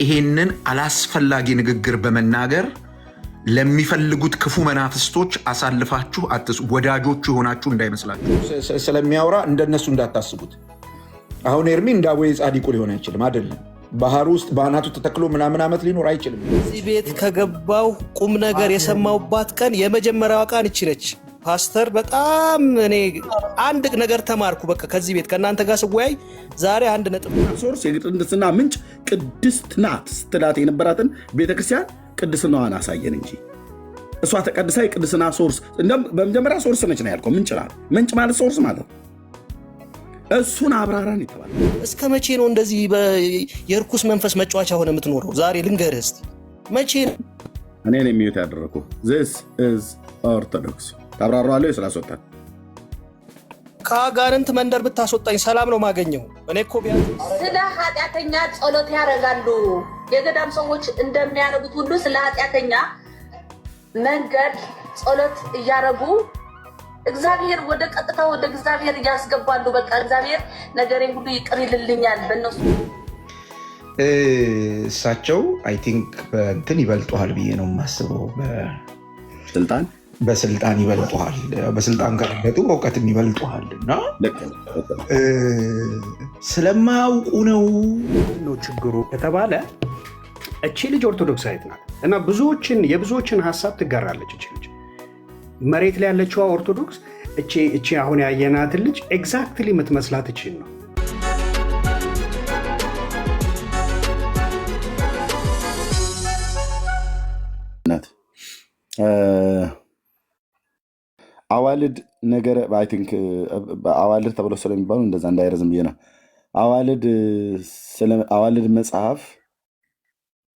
ይሄንን አላስፈላጊ ንግግር በመናገር ለሚፈልጉት ክፉ መናፍስቶች አሳልፋችሁ አትስጡ። ወዳጆቹ የሆናችሁ እንዳይመስላችሁ። ስለሚያወራ እንደነሱ እንዳታስቡት። አሁን ኤርሚ እንደ አቡነ ጻዲቁ ሊሆን አይችልም። አይደለም ባህር ውስጥ በአናቱ ተተክሎ ምናምን ዓመት ሊኖር አይችልም። እዚህ ቤት ከገባው ቁም ነገር የሰማውባት ቀን የመጀመሪያዋ ቀን እቺ ነች። ፓስተር በጣም እኔ አንድ ነገር ተማርኩ። በቃ ከዚህ ቤት ከእናንተ ጋር ስወያይ ዛሬ አንድ ነጥብ ሶርስ የቅድስና ምንጭ ቅድስት ናት ስትላት የነበራትን ቤተክርስቲያን ቅድስናዋን አሳየን እንጂ እሷ ተቀድሳ የቅድስና ሶርስ በመጀመሪያ ሶርስ ነች ነው ያልከው። ምንጭ ናት። ምንጭ ማለት ሶርስ ማለት ነው። እሱን አብራራን ይተባል። እስከ መቼ ነው እንደዚህ የርኩስ መንፈስ መጫወቻ ሆነ የምትኖረው? ዛሬ ልንገርህ እስቲ መቼ ነው እኔ ነው የሚዩት ያደረኩ? this is orthodox ታብራራለሁ። ስላስወጣት ከአጋንንት መንደር ብታስወጣኝ ሰላም ነው ማገኘው። እኔ እኮ ስለ ኃጢአተኛ ጸሎት ያደርጋሉ። የገዳም ሰዎች እንደሚያደርጉት ሁሉ ስለ ኃጢአተኛ መንገድ ጸሎት እያደረጉ እግዚአብሔር ወደ ቀጥታ ወደ እግዚአብሔር እያስገባሉ። በቃ እግዚአብሔር ነገሬን ሁሉ ይቅር ይልልኛል በእነሱ። እሳቸው አይ ቲንክ በእንትን ይበልጡሃል ብዬ ነው የማስበው። በስልጣን ይበልጡሃል። በስልጣን ከረገጡ በእውቀትም ይበልጡሃል። እና ስለማያውቁ ነው ችግሩ ከተባለ እቺ ልጅ ኦርቶዶክሳዊት ናት እና የብዙዎችን ሀሳብ ትጋራለች። እቺ ልጅ መሬት ላይ ያለችዋ ኦርቶዶክስ እቺ አሁን ያየናትን ልጅ ኤግዛክትሊ የምትመስላት እቺን ነው። አዋልድ ነገር አይ ቲንክ አዋልድ ተብሎ ስለሚባሉ እንደዛ እንዳይረዝም ብዬ ነው። አዋልድ መጽሐፍ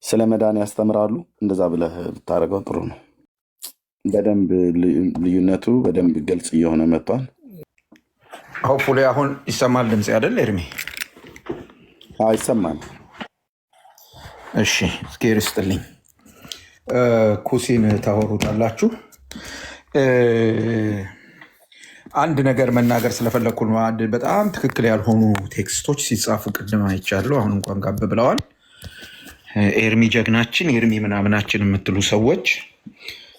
ስለ መዳን ያስተምራሉ። እንደዛ ብለህ ብታደርገው ጥሩ ነው። በደንብ ልዩነቱ በደንብ ግልጽ እየሆነ መጥቷል። ሆፕፉሊ አሁን ይሰማል ድምፅ አይደል ኤርሚ? ይሰማል። እሺ እስኪር ይስጥልኝ። ኩሲን ታወሩታላችሁ። አንድ ነገር መናገር ስለፈለግኩ ነው። በጣም ትክክል ያልሆኑ ቴክስቶች ሲጻፉ ቅድም አይቻለሁ። አሁን እንኳን ጋብ ብለዋል። ኤርሚ ጀግናችን፣ ኤርሚ ምናምናችን የምትሉ ሰዎች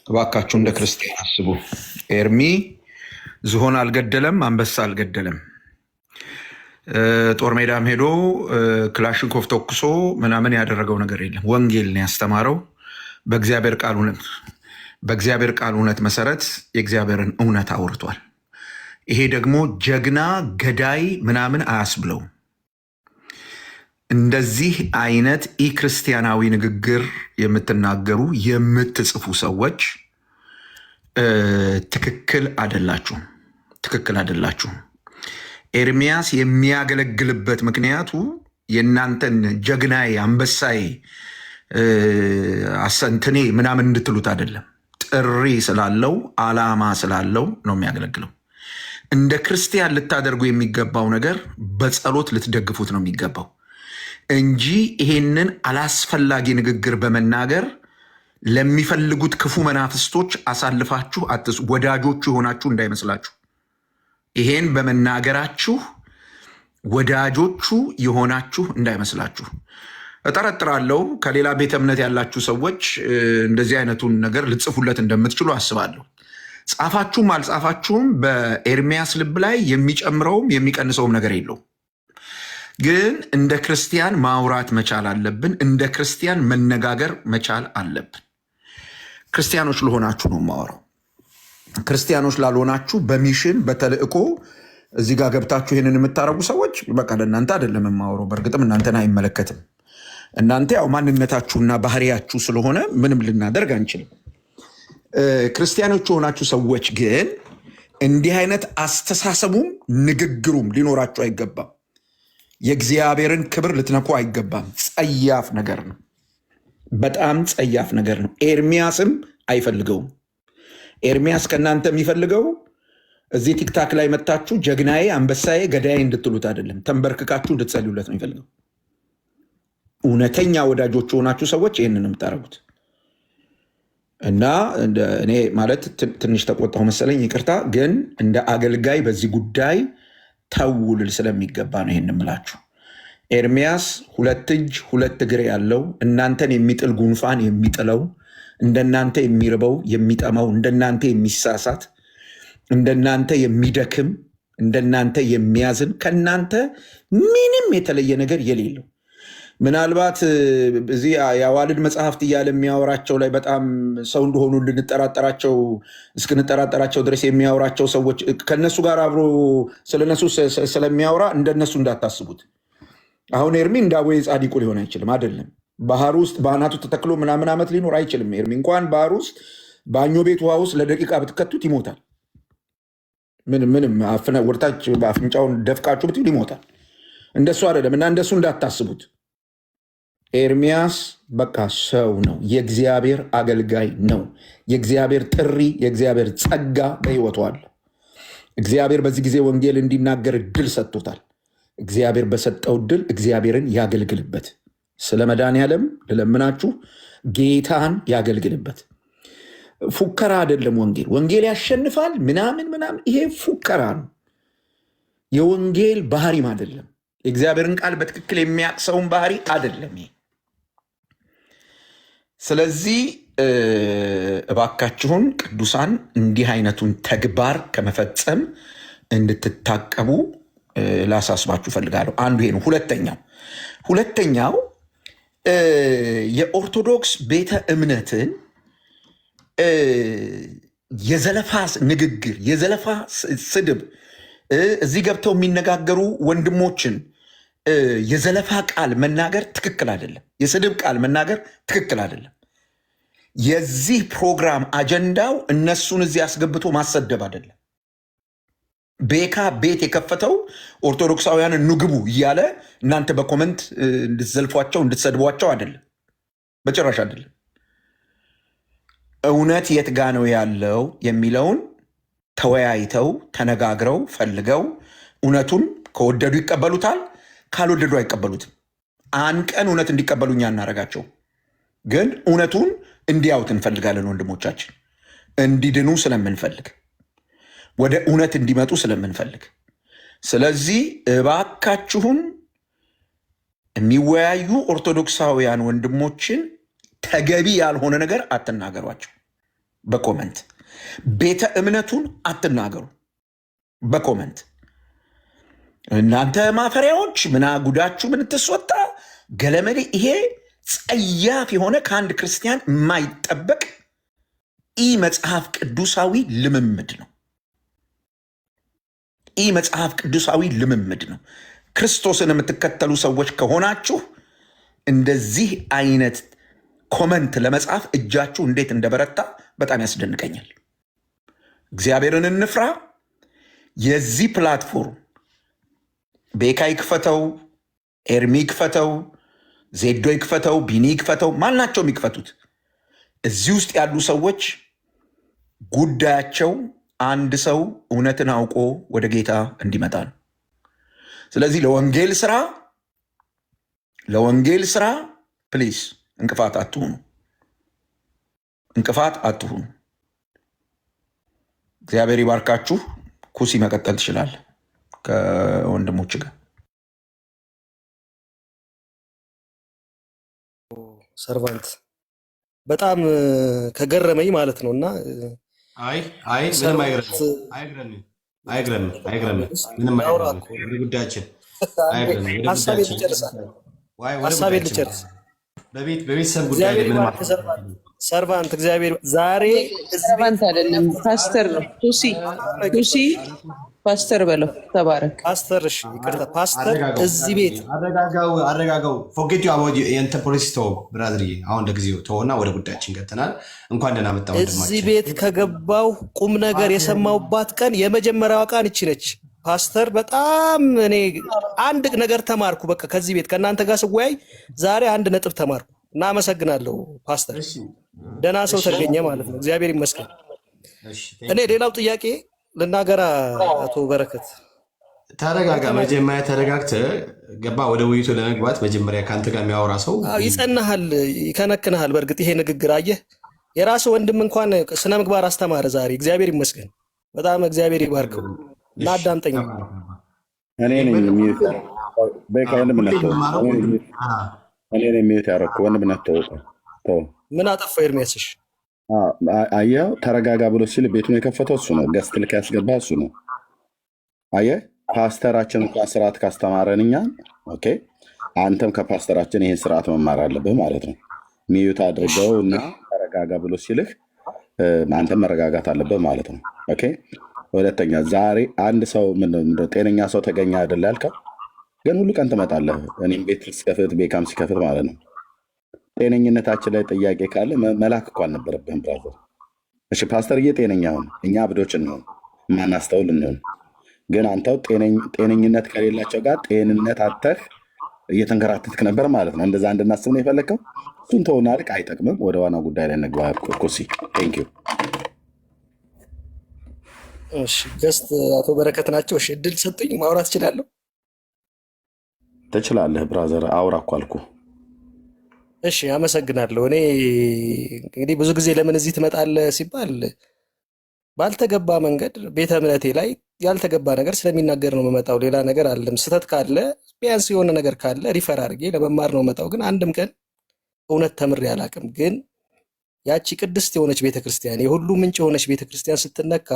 እባካችሁ እንደ ክርስቲያን አስቡ። ኤርሚ ዝሆን አልገደለም፣ አንበሳ አልገደለም። ጦር ሜዳም ሄዶ ክላሽንኮቭ ተኩሶ ምናምን ያደረገው ነገር የለም። ወንጌል ነው ያስተማረው። በእግዚአብሔር ቃል እውነት መሰረት የእግዚአብሔርን እውነት አውርቷል። ይሄ ደግሞ ጀግና ገዳይ ምናምን አያስብለው። እንደዚህ አይነት ኢክርስቲያናዊ ንግግር የምትናገሩ የምትጽፉ ሰዎች ትክክል አይደላችሁም። ኤርሚያስ የሚያገለግልበት ምክንያቱ የእናንተን ጀግናዬ አንበሳዬ አሰንትኔ ምናምን እንድትሉት አይደለም። ጥሪ ስላለው ዓላማ ስላለው ነው የሚያገለግለው። እንደ ክርስቲያን ልታደርጉ የሚገባው ነገር በጸሎት ልትደግፉት ነው የሚገባው እንጂ ይሄንን አላስፈላጊ ንግግር በመናገር ለሚፈልጉት ክፉ መናፍስቶች አሳልፋችሁ አትስጡ። ወዳጆቹ የሆናችሁ እንዳይመስላችሁ። ይሄን በመናገራችሁ ወዳጆቹ የሆናችሁ እንዳይመስላችሁ። እጠረጥራለሁ ከሌላ ቤተ እምነት ያላችሁ ሰዎች እንደዚህ አይነቱን ነገር ልጽፉለት እንደምትችሉ አስባለሁ። ጻፋችሁም አልጻፋችሁም በኤርሚያስ ልብ ላይ የሚጨምረውም የሚቀንሰውም ነገር የለውም። ግን እንደ ክርስቲያን ማውራት መቻል አለብን። እንደ ክርስቲያን መነጋገር መቻል አለብን። ክርስቲያኖች ለሆናችሁ ነው የማወራው። ክርስቲያኖች ላልሆናችሁ በሚሽን በተልእኮ እዚህ ጋር ገብታችሁ ይህንን የምታረጉ ሰዎች በቃ ለእናንተ አይደለም የማወራው። በእርግጥም እናንተን አይመለከትም። እናንተ ያው ማንነታችሁና ባህሪያችሁ ስለሆነ ምንም ልናደርግ አንችልም። ክርስቲያኖች የሆናችሁ ሰዎች ግን እንዲህ አይነት አስተሳሰቡም ንግግሩም ሊኖራችሁ አይገባም። የእግዚአብሔርን ክብር ልትነኩ አይገባም። ጸያፍ ነገር ነው። በጣም ጸያፍ ነገር ነው። ኤርሚያስም አይፈልገውም። ኤርሚያስ ከእናንተ የሚፈልገው እዚህ ቲክታክ ላይ መታችሁ ጀግናዬ፣ አንበሳዬ፣ ገዳዬ እንድትሉት አይደለም። ተንበርክካችሁ እንድትጸልዩለት ነው የሚፈልገው። እውነተኛ ወዳጆች የሆናችሁ ሰዎች ይህንን የምታደርጉት እና እኔ ማለት ትንሽ ተቆጣሁ መሰለኝ፣ ይቅርታ። ግን እንደ አገልጋይ በዚህ ጉዳይ ተውልል ስለሚገባ ነው ይህን የምላችሁ። ኤርሚያስ 2 እጅ 2 እግር ያለው እናንተን የሚጥል ጉንፋን የሚጥለው እንደናንተ የሚርበው የሚጠማው እንደናንተ የሚሳሳት እንደናንተ የሚደክም እንደናንተ የሚያዝን ከናንተ ምንም የተለየ ነገር የሌለው ምናልባት እዚህ የአዋልድ መጽሐፍት እያለ የሚያወራቸው ላይ በጣም ሰው እንደሆኑ እስክንጠራጠራቸው ድረስ የሚያወራቸው ሰዎች ከነሱ ጋር አብሮ ስለነሱ ስለሚያወራ እንደነሱ እንዳታስቡት። አሁን ኤርሚ እንደ አቡነ ጻዲቁ ሊሆን አይችልም። አይደለም ባህር ውስጥ በአናቱ ተተክሎ ምናምን ዓመት ሊኖር አይችልም። ኤርሚ እንኳን ባህር ውስጥ ባኞ ቤት ውሃ ውስጥ ለደቂቃ ብትከቱት ይሞታል። ምንም ወርታች በአፍንጫውን ደፍቃችሁ ብትል ይሞታል። እንደሱ አይደለም እና እንደሱ እንዳታስቡት። ኤርሚያስ በቃ ሰው ነው። የእግዚአብሔር አገልጋይ ነው። የእግዚአብሔር ጥሪ፣ የእግዚአብሔር ጸጋ በሕይወቱ አለ። እግዚአብሔር በዚህ ጊዜ ወንጌል እንዲናገር እድል ሰጥቶታል። እግዚአብሔር በሰጠው እድል እግዚአብሔርን ያገልግልበት። ስለ መድኃኔዓለም ልለምናችሁ፣ ጌታን ያገልግልበት። ፉከራ አይደለም። ወንጌል ያሸንፋል ምናምን። ይሄ ፉከራ ነው። የወንጌል ባህሪም አይደለም። የእግዚአብሔርን ቃል በትክክል የሚያቅሰውን ባህሪ አይደለም ይሄ። ስለዚህ እባካችሁን ቅዱሳን እንዲህ አይነቱን ተግባር ከመፈጸም እንድትታቀቡ ላሳስባችሁ ፈልጋለሁ። አንዱ ይሄ ነው። ሁለተኛው የኦርቶዶክስ ቤተ እምነትን የዘለፋ ንግግር፣ የዘለፋ ስድብ፣ እዚህ ገብተው የሚነጋገሩ ወንድሞችን የዘለፋ ቃል መናገር ትክክል አይደለም። የስድብ ቃል መናገር ትክክል አይደለም። የዚህ ፕሮግራም አጀንዳው እነሱን እዚህ አስገብቶ ማሰደብ አይደለም። ቤካ ቤት የከፈተው ኦርቶዶክሳውያንን ንግቡ እያለ እናንተ በኮመንት እንድትዘልፏቸው እንድትሰድቧቸው አይደለም፣ በጭራሽ አይደለም። እውነት የት ጋ ነው ያለው የሚለውን ተወያይተው ተነጋግረው ፈልገው እውነቱን ከወደዱ ይቀበሉታል፣ ካልወደዱ አይቀበሉትም። አንቀን እውነት እንዲቀበሉ እኛ እናደርጋቸው፣ ግን እውነቱን እንዲያዩት እንፈልጋለን። ወንድሞቻችን እንዲድኑ ስለምንፈልግ፣ ወደ እውነት እንዲመጡ ስለምንፈልግ፣ ስለዚህ እባካችሁን የሚወያዩ ኦርቶዶክሳውያን ወንድሞችን ተገቢ ያልሆነ ነገር አትናገሯቸው። በኮመንት ቤተ እምነቱን አትናገሩ በኮመንት። እናንተ ማፈሪያዎች ምና ጉዳችሁ ምን ትስወጣ ገለመሌ። ይሄ ጸያፍ የሆነ ከአንድ ክርስቲያን የማይጠበቅ ኢ መጽሐፍ ቅዱሳዊ ልምምድ ነው። ኢ መጽሐፍ ቅዱሳዊ ልምምድ ነው። ክርስቶስን የምትከተሉ ሰዎች ከሆናችሁ እንደዚህ አይነት ኮመንት ለመጻፍ እጃችሁ እንዴት እንደበረታ በጣም ያስደንቀኛል። እግዚአብሔርን እንፍራ። የዚህ ፕላትፎርም ቤካ ይክፈተው፣ ኤርሚ ይክፈተው፣ ዜዶ ይክፈተው፣ ቢኒ ይክፈተው፣ ማናቸውም ይክፈቱት። እዚህ ውስጥ ያሉ ሰዎች ጉዳያቸው አንድ ሰው እውነትን አውቆ ወደ ጌታ እንዲመጣ ነው። ስለዚህ ለወንጌል ስራ ፕሊዝ እንቅፋት አትሁኑ። እግዚአብሔር ይባርካችሁ። ኩሲ መቀጠል ትችላለህ ከወንድሞች ጋር። ሰርቫንት በጣም ከገረመኝ ማለት ነው። እና ምንም አይግረምም። ጉዳያችን ሀሳቤን ልጨርስ። በቤተሰብ ጉዳይ ሰርቫንት እግዚአብሔር ዛሬ ሰርቫንት አይደለም ፓስተር ነው። ቱሲ ፓስተር በለው። ተባረክ ፓስተር። እሺ ይቅርታ ፓስተር። እዚህ ቤት አረጋጋው ፎርጌት ዩ አባውት የንተ ፖሊሲ ተው ብራዘርዬ። አሁን ለጊዜው ተውና ወደ ጉዳያችን ገብተናል። እንኳን ደህና መጣ ወንድማችን። እዚህ ቤት ከገባው ቁም ነገር የሰማሁባት ቀን የመጀመሪያዋ ቀን እቺ ነች። ፓስተር በጣም እኔ አንድ ነገር ተማርኩ። በቃ ከዚህ ቤት ከእናንተ ጋር ስወያይ ዛሬ አንድ ነጥብ ተማርኩ እና አመሰግናለሁ ፓስተር። ደህና ሰው ተገኘ ማለት ነው። እግዚአብሔር ይመስገን። እኔ ሌላው ጥያቄ ልናገራ። አቶ በረከት ተረጋጋ። መጀመሪያ ተረጋግተህ ገባ ወደ ውይይቱ ለመግባት መጀመሪያ ከአንተ ጋር የሚያወራ ሰው ይጸናሃል፣ ይከነክንሃል። በእርግጥ ይሄ ንግግር አየህ፣ የራሱ ወንድም እንኳን ስነ ምግባር አስተማረ ዛሬ። እግዚአብሔር ይመስገን። በጣም እግዚአብሔር ይባርከው እና አዳምጠኝ። እኔ ነኝ የሚዩት በቃ ወንድምነት ተው። እኔ ነኝ የሚዩት ያደረኩ ወንድምነት ተው። ምን አጠፋ ኤርሚያስሽ? አየኸው ተረጋጋ ብሎ ሲል ቤቱን የከፈተው እሱ ነው። ገስት ልክ ያስገባ እሱ ነው። አየህ ፓስተራችን እንኳን ስርዓት ካስተማረን እኛን ኦኬ፣ አንተም ከፓስተራችን ይህን ስርዓት መማር አለብህ ማለት ነው። ሚዩት አድርገው እና ተረጋጋ ብሎ ሲልህ አንተም መረጋጋት አለብህ ማለት ነው። ኦኬ። ሁለተኛ ዛሬ አንድ ሰው ምንድነው ጤነኛ ሰው ተገኘ አይደለ ያልከው፣ ግን ሁሉ ቀን ትመጣለህ። እኔም ቤት ሲከፍት ቤካም ሲከፍት ማለት ነው። ጤነኝነታችን ላይ ጥያቄ ካለ መላክ እኮ አልነበረብህም ብራዘር። እሺ ፓስተርዬ ጤነኛ ሁን፣ እኛ አብዶች እንሆን ማናስተውል እንሆን። ግን አንተው ጤነኝነት ከሌላቸው ጋር ጤንነት አተህ እየተንከራተትክ ነበር ማለት ነው። እንደዛ እንድናስብ ነው የፈለግከው። እሱን ተውና ልቅ አይጠቅምም። ወደ ዋናው ጉዳይ ላይ እንግባ። ኩሲ ቴንክ ዩ። እሺ ገስት አቶ በረከት ናቸው። እሺ እድል ሰጡኝ፣ ማውራት እችላለሁ? ትችላለህ ብራዘር፣ አውራ እኮ አልኩህ። እሺ አመሰግናለሁ። እኔ እንግዲህ ብዙ ጊዜ ለምን እዚህ ትመጣለህ ሲባል ባልተገባ መንገድ ቤተ እምነቴ ላይ ያልተገባ ነገር ስለሚናገር ነው የምመጣው። ሌላ ነገር አለም። ስህተት ካለ ቢያንስ የሆነ ነገር ካለ ሪፈር አድርጌ ለመማር ነው የምመጣው። ግን አንድም ቀን እውነት ተምሬ አላውቅም። ግን ያቺ ቅድስት የሆነች ቤተክርስቲያን፣ የሁሉ ምንጭ የሆነች ቤተክርስቲያን ስትነካ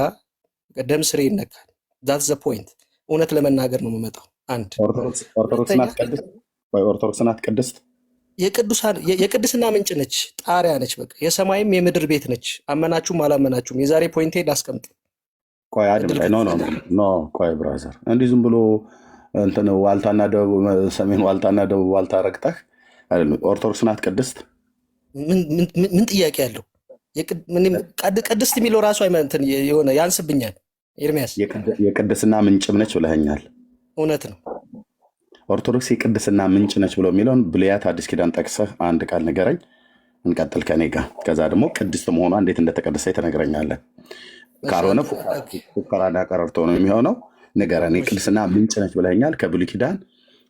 ደም ስሬ ይነካል። ዛት ዘ ፖይንት። እውነት ለመናገር ነው የምመጣው። አንድ ኦርቶዶክስ ናት ቅድስት፣ የቅድስና ምንጭ ነች፣ ጣሪያ ነች፣ በቃ የሰማይም የምድር ቤት ነች። አመናችሁም አላመናችሁም። የዛሬ ፖይንቴ ላስቀምጥ። ቆይ ብራዘር፣ እንዲህ ዝም ብሎ እንትን ዋልታና ደቡብ ሰሜን ዋልታና ደቡብ ዋልታ ረግጠህ ኦርቶዶክስ ናት ቅድስት? ምን ጥያቄ ያለው? ቅድስት የሚለው ራሱ የሆነ ያንስብኛል። ኤርሚያስ የቅድስና ምንጭም ነች ብለኸኛል። እውነት ነው። ኦርቶዶክስ የቅድስና ምንጭ ነች ብለው የሚለውን ብሉያት አዲስ ኪዳን ጠቅሰህ አንድ ቃል ንገረኝ። እንቀጥል ከኔ ጋር። ከዛ ደግሞ ቅድስት መሆኗ እንዴት እንደተቀደሰ ትነግረኛለህ። ካልሆነ ፉከራና ቀረርቶ ነው የሚሆነው። ንገረን። የቅድስና ምንጭ ነች ብለኸኛል። ከብሉይ ኪዳን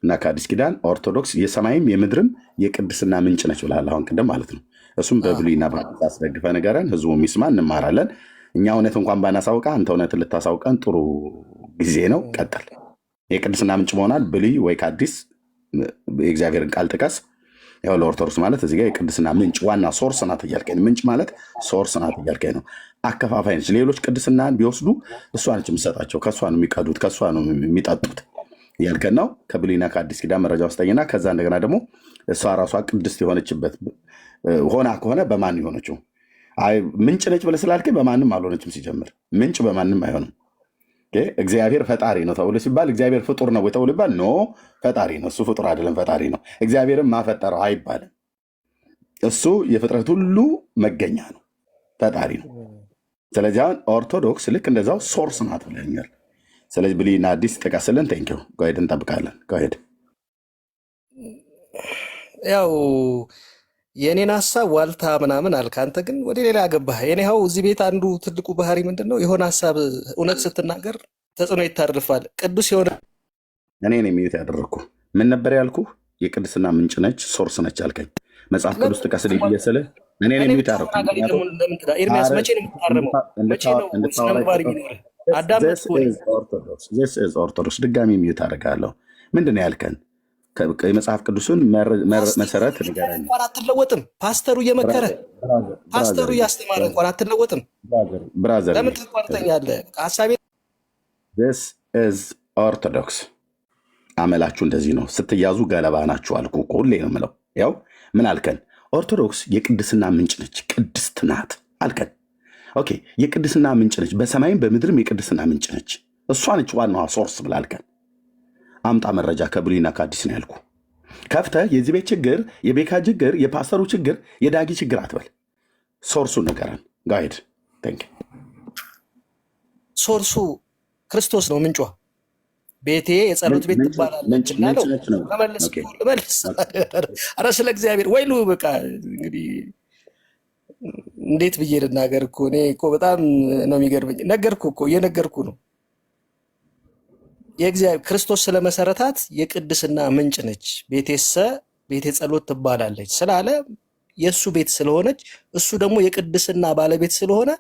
እና ከአዲስ ኪዳን ኦርቶዶክስ የሰማይም የምድርም የቅድስና ምንጭ ነች ብለሃል አሁን ቅድም ማለት ነው። እሱም በብሉይና በሐዲስ አስደግፈህ ንገረን። ህዝቡ የሚስማ እንማራለን። እኛ እውነት እንኳን ባናሳውቃ አንተ እውነትን ልታሳውቀን ጥሩ ጊዜ ነው። ቀጥል። የቅድስና ምንጭ መሆናል ብሉይ ወይ ከአዲስ የእግዚአብሔርን ቃል ጥቀስ። ያው ለኦርቶዶክስ ማለት እዚህ ጋር የቅድስና ምንጭ ዋና ሶርስ ናት እያልከኝ፣ ምንጭ ማለት ሶርስ ናት እያልከኝ ነው። አከፋፋይ ነች። ሌሎች ቅድስናን ቢወስዱ እሷ ነች የምትሰጣቸው፣ ከእሷ ነው የሚቀዱት፣ ከእሷ ነው የሚጠጡት እያልከን ነው። ከብሉይና ከአዲስ ኪዳን መረጃ ውስጠኝና ከዛ እንደገና ደግሞ እሷ ራሷ ቅድስት የሆነችበት ሆና ከሆነ በማን የሆነችው? ምንጭ ነች ብለህ ስላልከኝ በማንም አልሆነችም። ሲጀምር ምንጭ በማንም አይሆንም። እግዚአብሔር ፈጣሪ ነው ተብሎ ሲባል እግዚአብሔር ፍጡር ነው ወይ ተብሎ ይባል? ኖ ፈጣሪ ነው። እሱ ፍጡር አይደለም፣ ፈጣሪ ነው። እግዚአብሔርም ማፈጠረው አይባልም። እሱ የፍጥረት ሁሉ መገኛ ነው፣ ፈጣሪ ነው። ስለዚህ አሁን ኦርቶዶክስ ልክ እንደዛው ሶርስ ናት ብለኛል። ስለዚህ ብሉይና አዲስ ጥቀስልን። ቴንኪው። ጎሄድ እንጠብቃለን። ጎሄድ። ያው የእኔን ሀሳብ ዋልታ ምናምን አልክ አንተ፣ ግን ወደ ሌላ አገባህ። የኔው እዚህ ቤት አንዱ ትልቁ ባህሪ ምንድን ነው? የሆነ ሀሳብ እውነት ስትናገር ተጽዕኖ ይታርፋል። ቅዱስ የሆነ እኔ ነው የሚዩት ያደረግኩ። ምን ነበር ያልኩ? የቅድስና ምንጭ ነች፣ ሶርስ ነች አልከኝ። መጽሐፍ ቅዱስ ጥቀስልኝ ብዬ ስልህ እኔ ነው የሚዩት ያደረግኩ። ኤርሚያስ መቼ ነው የምታረመው? መቼ ነው ስነምግባር የሚኖርህ? ኦርቶዶክስ ድጋሚ የሚዩት አደርጋለሁ። ምንድን ነው ያልከን? የመጽሐፍ ቅዱስን መሰረት ንገረን። እንኳን አትለወጥም። ፓስተሩ እየመከረ ፓስተሩ እያስተማረ እንኳን አትለወጥም። ብራዘር ለምን ትቋርጠኛለህ? ሀሳቤ ኦርቶዶክስ አመላችሁ እንደዚህ ነው። ስትያዙ ገለባ ናችሁ አልኩ እኮ ሁሌ ነው የምለው። ያው ምን አልከን? ኦርቶዶክስ የቅድስና ምንጭ ነች፣ ቅድስት ናት አልከን። ኦኬ፣ የቅድስና ምንጭ ነች፣ በሰማይም በምድርም የቅድስና ምንጭ ነች። እሷ ነች ዋናዋ ሶርስ ብላልከን። አምጣ መረጃ ከብሉይና ከአዲስ ነው ያልኩ። ከፍተህ የዚህ ቤት ችግር፣ የቤካ ችግር፣ የፓስተሩ ችግር፣ የዳጊ ችግር አትበል። ሶርሱን ንገረን። ጋይድ ሶርሱ ክርስቶስ ነው። ምንጯ ቤቴ የጸሎት ቤት ትባላለች። መልስ ኧረ ስለ እግዚአብሔር ወይሉ በቃ እንግዲህ እንዴት ብዬ ልናገር እኮ እኔ እኮ በጣም ነው የሚገርመኝ። ነገርኩ እኮ እየነገርኩ ነው። የእግዚአብሔር ክርስቶስ ስለመሰረታት የቅድስና ምንጭ ነች። ቤቴ ጸሎት ትባላለች ስላለ የእሱ ቤት ስለሆነች፣ እሱ ደግሞ የቅድስና ባለቤት ስለሆነ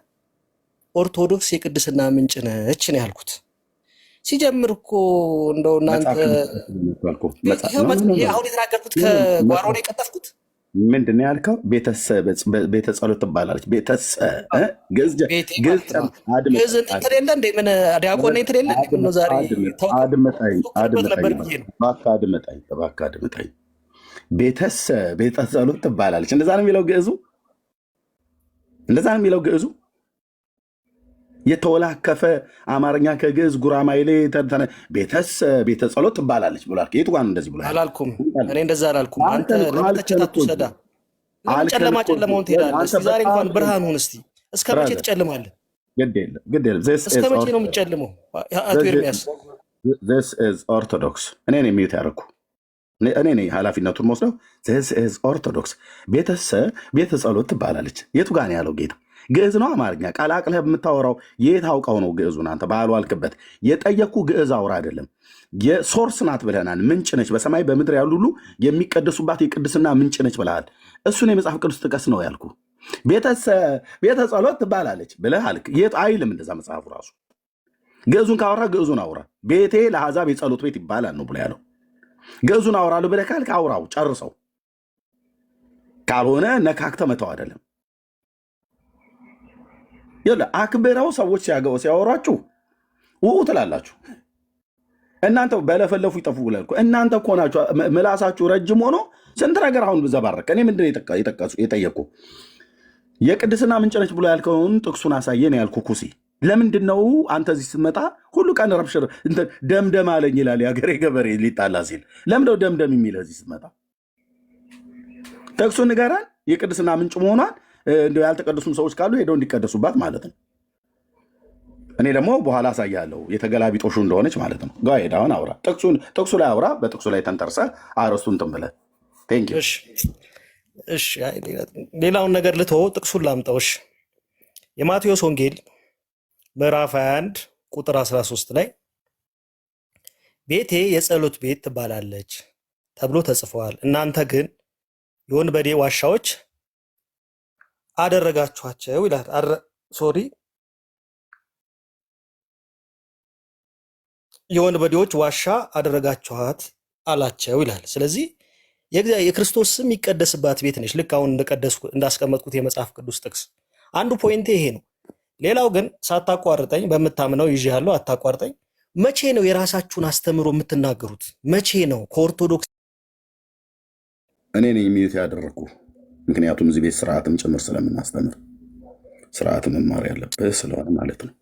ኦርቶዶክስ የቅድስና ምንጭ ነች ነው ያልኩት። ሲጀምር እኮ እንደው እናንተ አሁን የተናገርኩት ከጓሮ ነው የቀጠፍኩት። ምንድን ነው ያልከው? ቤተ ጸሎት ትባላለች። ግዕዝ እንትን የለ እንደ ምን ዲያቆን እንትን የለ ነው ዛሬ አድምጠኝ። ቤተ ጸሎት ትባላለች። እንደዛ ነው የሚለው ግዕዙ። እንደዛ ነው የሚለው ግዕዙ። የተወላከፈ አማርኛ ከግዕዝ ጉራማይሌ ቤተ ጸሎት ትባላለች ብሏል። የቱ ጋር ነው እንደዚህ ብሏል? አላልኩም። እኔ እንደዛ አላልኩም። አንተ ለመተቸት አትውሰዳ። ጨለማ ጨለማውን ትሄዳለህ። እስኪ ዛሬ እንኳን ብርሃን ሁን። እስኪ እስከ መቼ ትጨልማለህ? እስከ መቼ ነው የምትጨልመው? አቶ ኤርሚያስ ኦርቶዶክስ እኔ ነኝ የሚዩት ያደረኩ እኔ ነኝ ኃላፊነቱን መወስደው። ኦርቶዶክስ ቤተ ጸሎት ትባላለች። የቱ ጋር ነው ያለው ጌታ? ግዕዝ ነው አማርኛ ቀላቅለህ የምታወራው የት አውቀው ነው ግዕዙን? አንተ ባህሉ አልክበት። የጠየኩ ግዕዝ አውራ አይደለም የሶርስ ናት ብለናል። ምንጭ ነች፣ በሰማይ በምድር ያሉ ሁሉ የሚቀደሱባት የቅድስና ምንጭ ነች ብለሃል። እሱን የመጽሐፍ ቅዱስ ጥቀስ ነው ያልኩ። ቤተ ጸሎት ትባላለች ብለህ አልክ። የት አይልም እንደዛ መጽሐፉ ራሱ። ግዕዙን ካወራ ግዕዙን አውራ። ቤቴ ለአሕዛብ የጸሎት ቤት ይባላል ነው ብሎ ያለው። ግዕዙን አውራለሁ ብለህ ካልክ አውራው ጨርሰው። ካልሆነ ነካክተ መተው አይደለም። አክብረው ሰዎች ሲያወሯችሁ ውኡ ትላላችሁ። እናንተ በለፈለፉ ይጠፉ ብለህ እናንተ እኮ ናችሁ ምላሳችሁ ረጅም ሆኖ ስንት ነገር አሁን ዘባረቀ። እኔ ምንድን የጠየቅኩ የቅድስና ምንጭ ነች ብሎ ያልከውን ጥቅሱን አሳየን ያልኩ ኩሲ። ለምንድን ነው አንተ እዚህ ስትመጣ ሁሉ ቀን ረብሽር ደምደም አለኝ ይላል የሀገሬ ገበሬ ሊጣላ ሲል። ለምንድነው ደምደም የሚለው እዚህ ስትመጣ? ጥቅሱን ንገረን የቅድስና ምንጭ መሆኗን። እንደው ያልተቀደሱም ሰዎች ካሉ ሄደው እንዲቀደሱባት ማለት ነው። እኔ ደግሞ በኋላ አሳያለሁ የተገላቢጦሹ እንደሆነች ማለት ነው። ጋ ሄዳውን አውራ፣ ጥቅሱ ላይ አውራ። በጥቅሱ ላይ ተንተርሰ አረስቱን እንትን ብለህ ሌላውን ነገር ልተወው፣ ጥቅሱን ላምጣው። የማቴዎስ ወንጌል ምዕራፍ 21 ቁጥር 13 ላይ ቤቴ የጸሎት ቤት ትባላለች ተብሎ ተጽፏል፣ እናንተ ግን የወንበዴ ዋሻዎች አደረጋችኋቸው ይላል። የወንበዴዎች ዋሻ አደረጋችኋት አላቸው ይላል። ስለዚህ የክርስቶስ ስም የሚቀደስባት ቤት ነች። ልክ አሁን እንዳስቀመጥኩት የመጽሐፍ ቅዱስ ጥቅስ አንዱ ፖይንቴ ይሄ ነው። ሌላው ግን ሳታቋርጠኝ በምታምነው ይዤሃለሁ፣ አታቋርጠኝ። መቼ ነው የራሳችሁን አስተምሮ የምትናገሩት? መቼ ነው ከኦርቶዶክስ? እኔ ነኝ የሚዩት ያደረግኩ። ምክንያቱም እዚህ ቤት ስርዓትም ጭምር ስለምናስተምር ስርዓት መማር ያለብህ ስለሆነ ማለት ነው።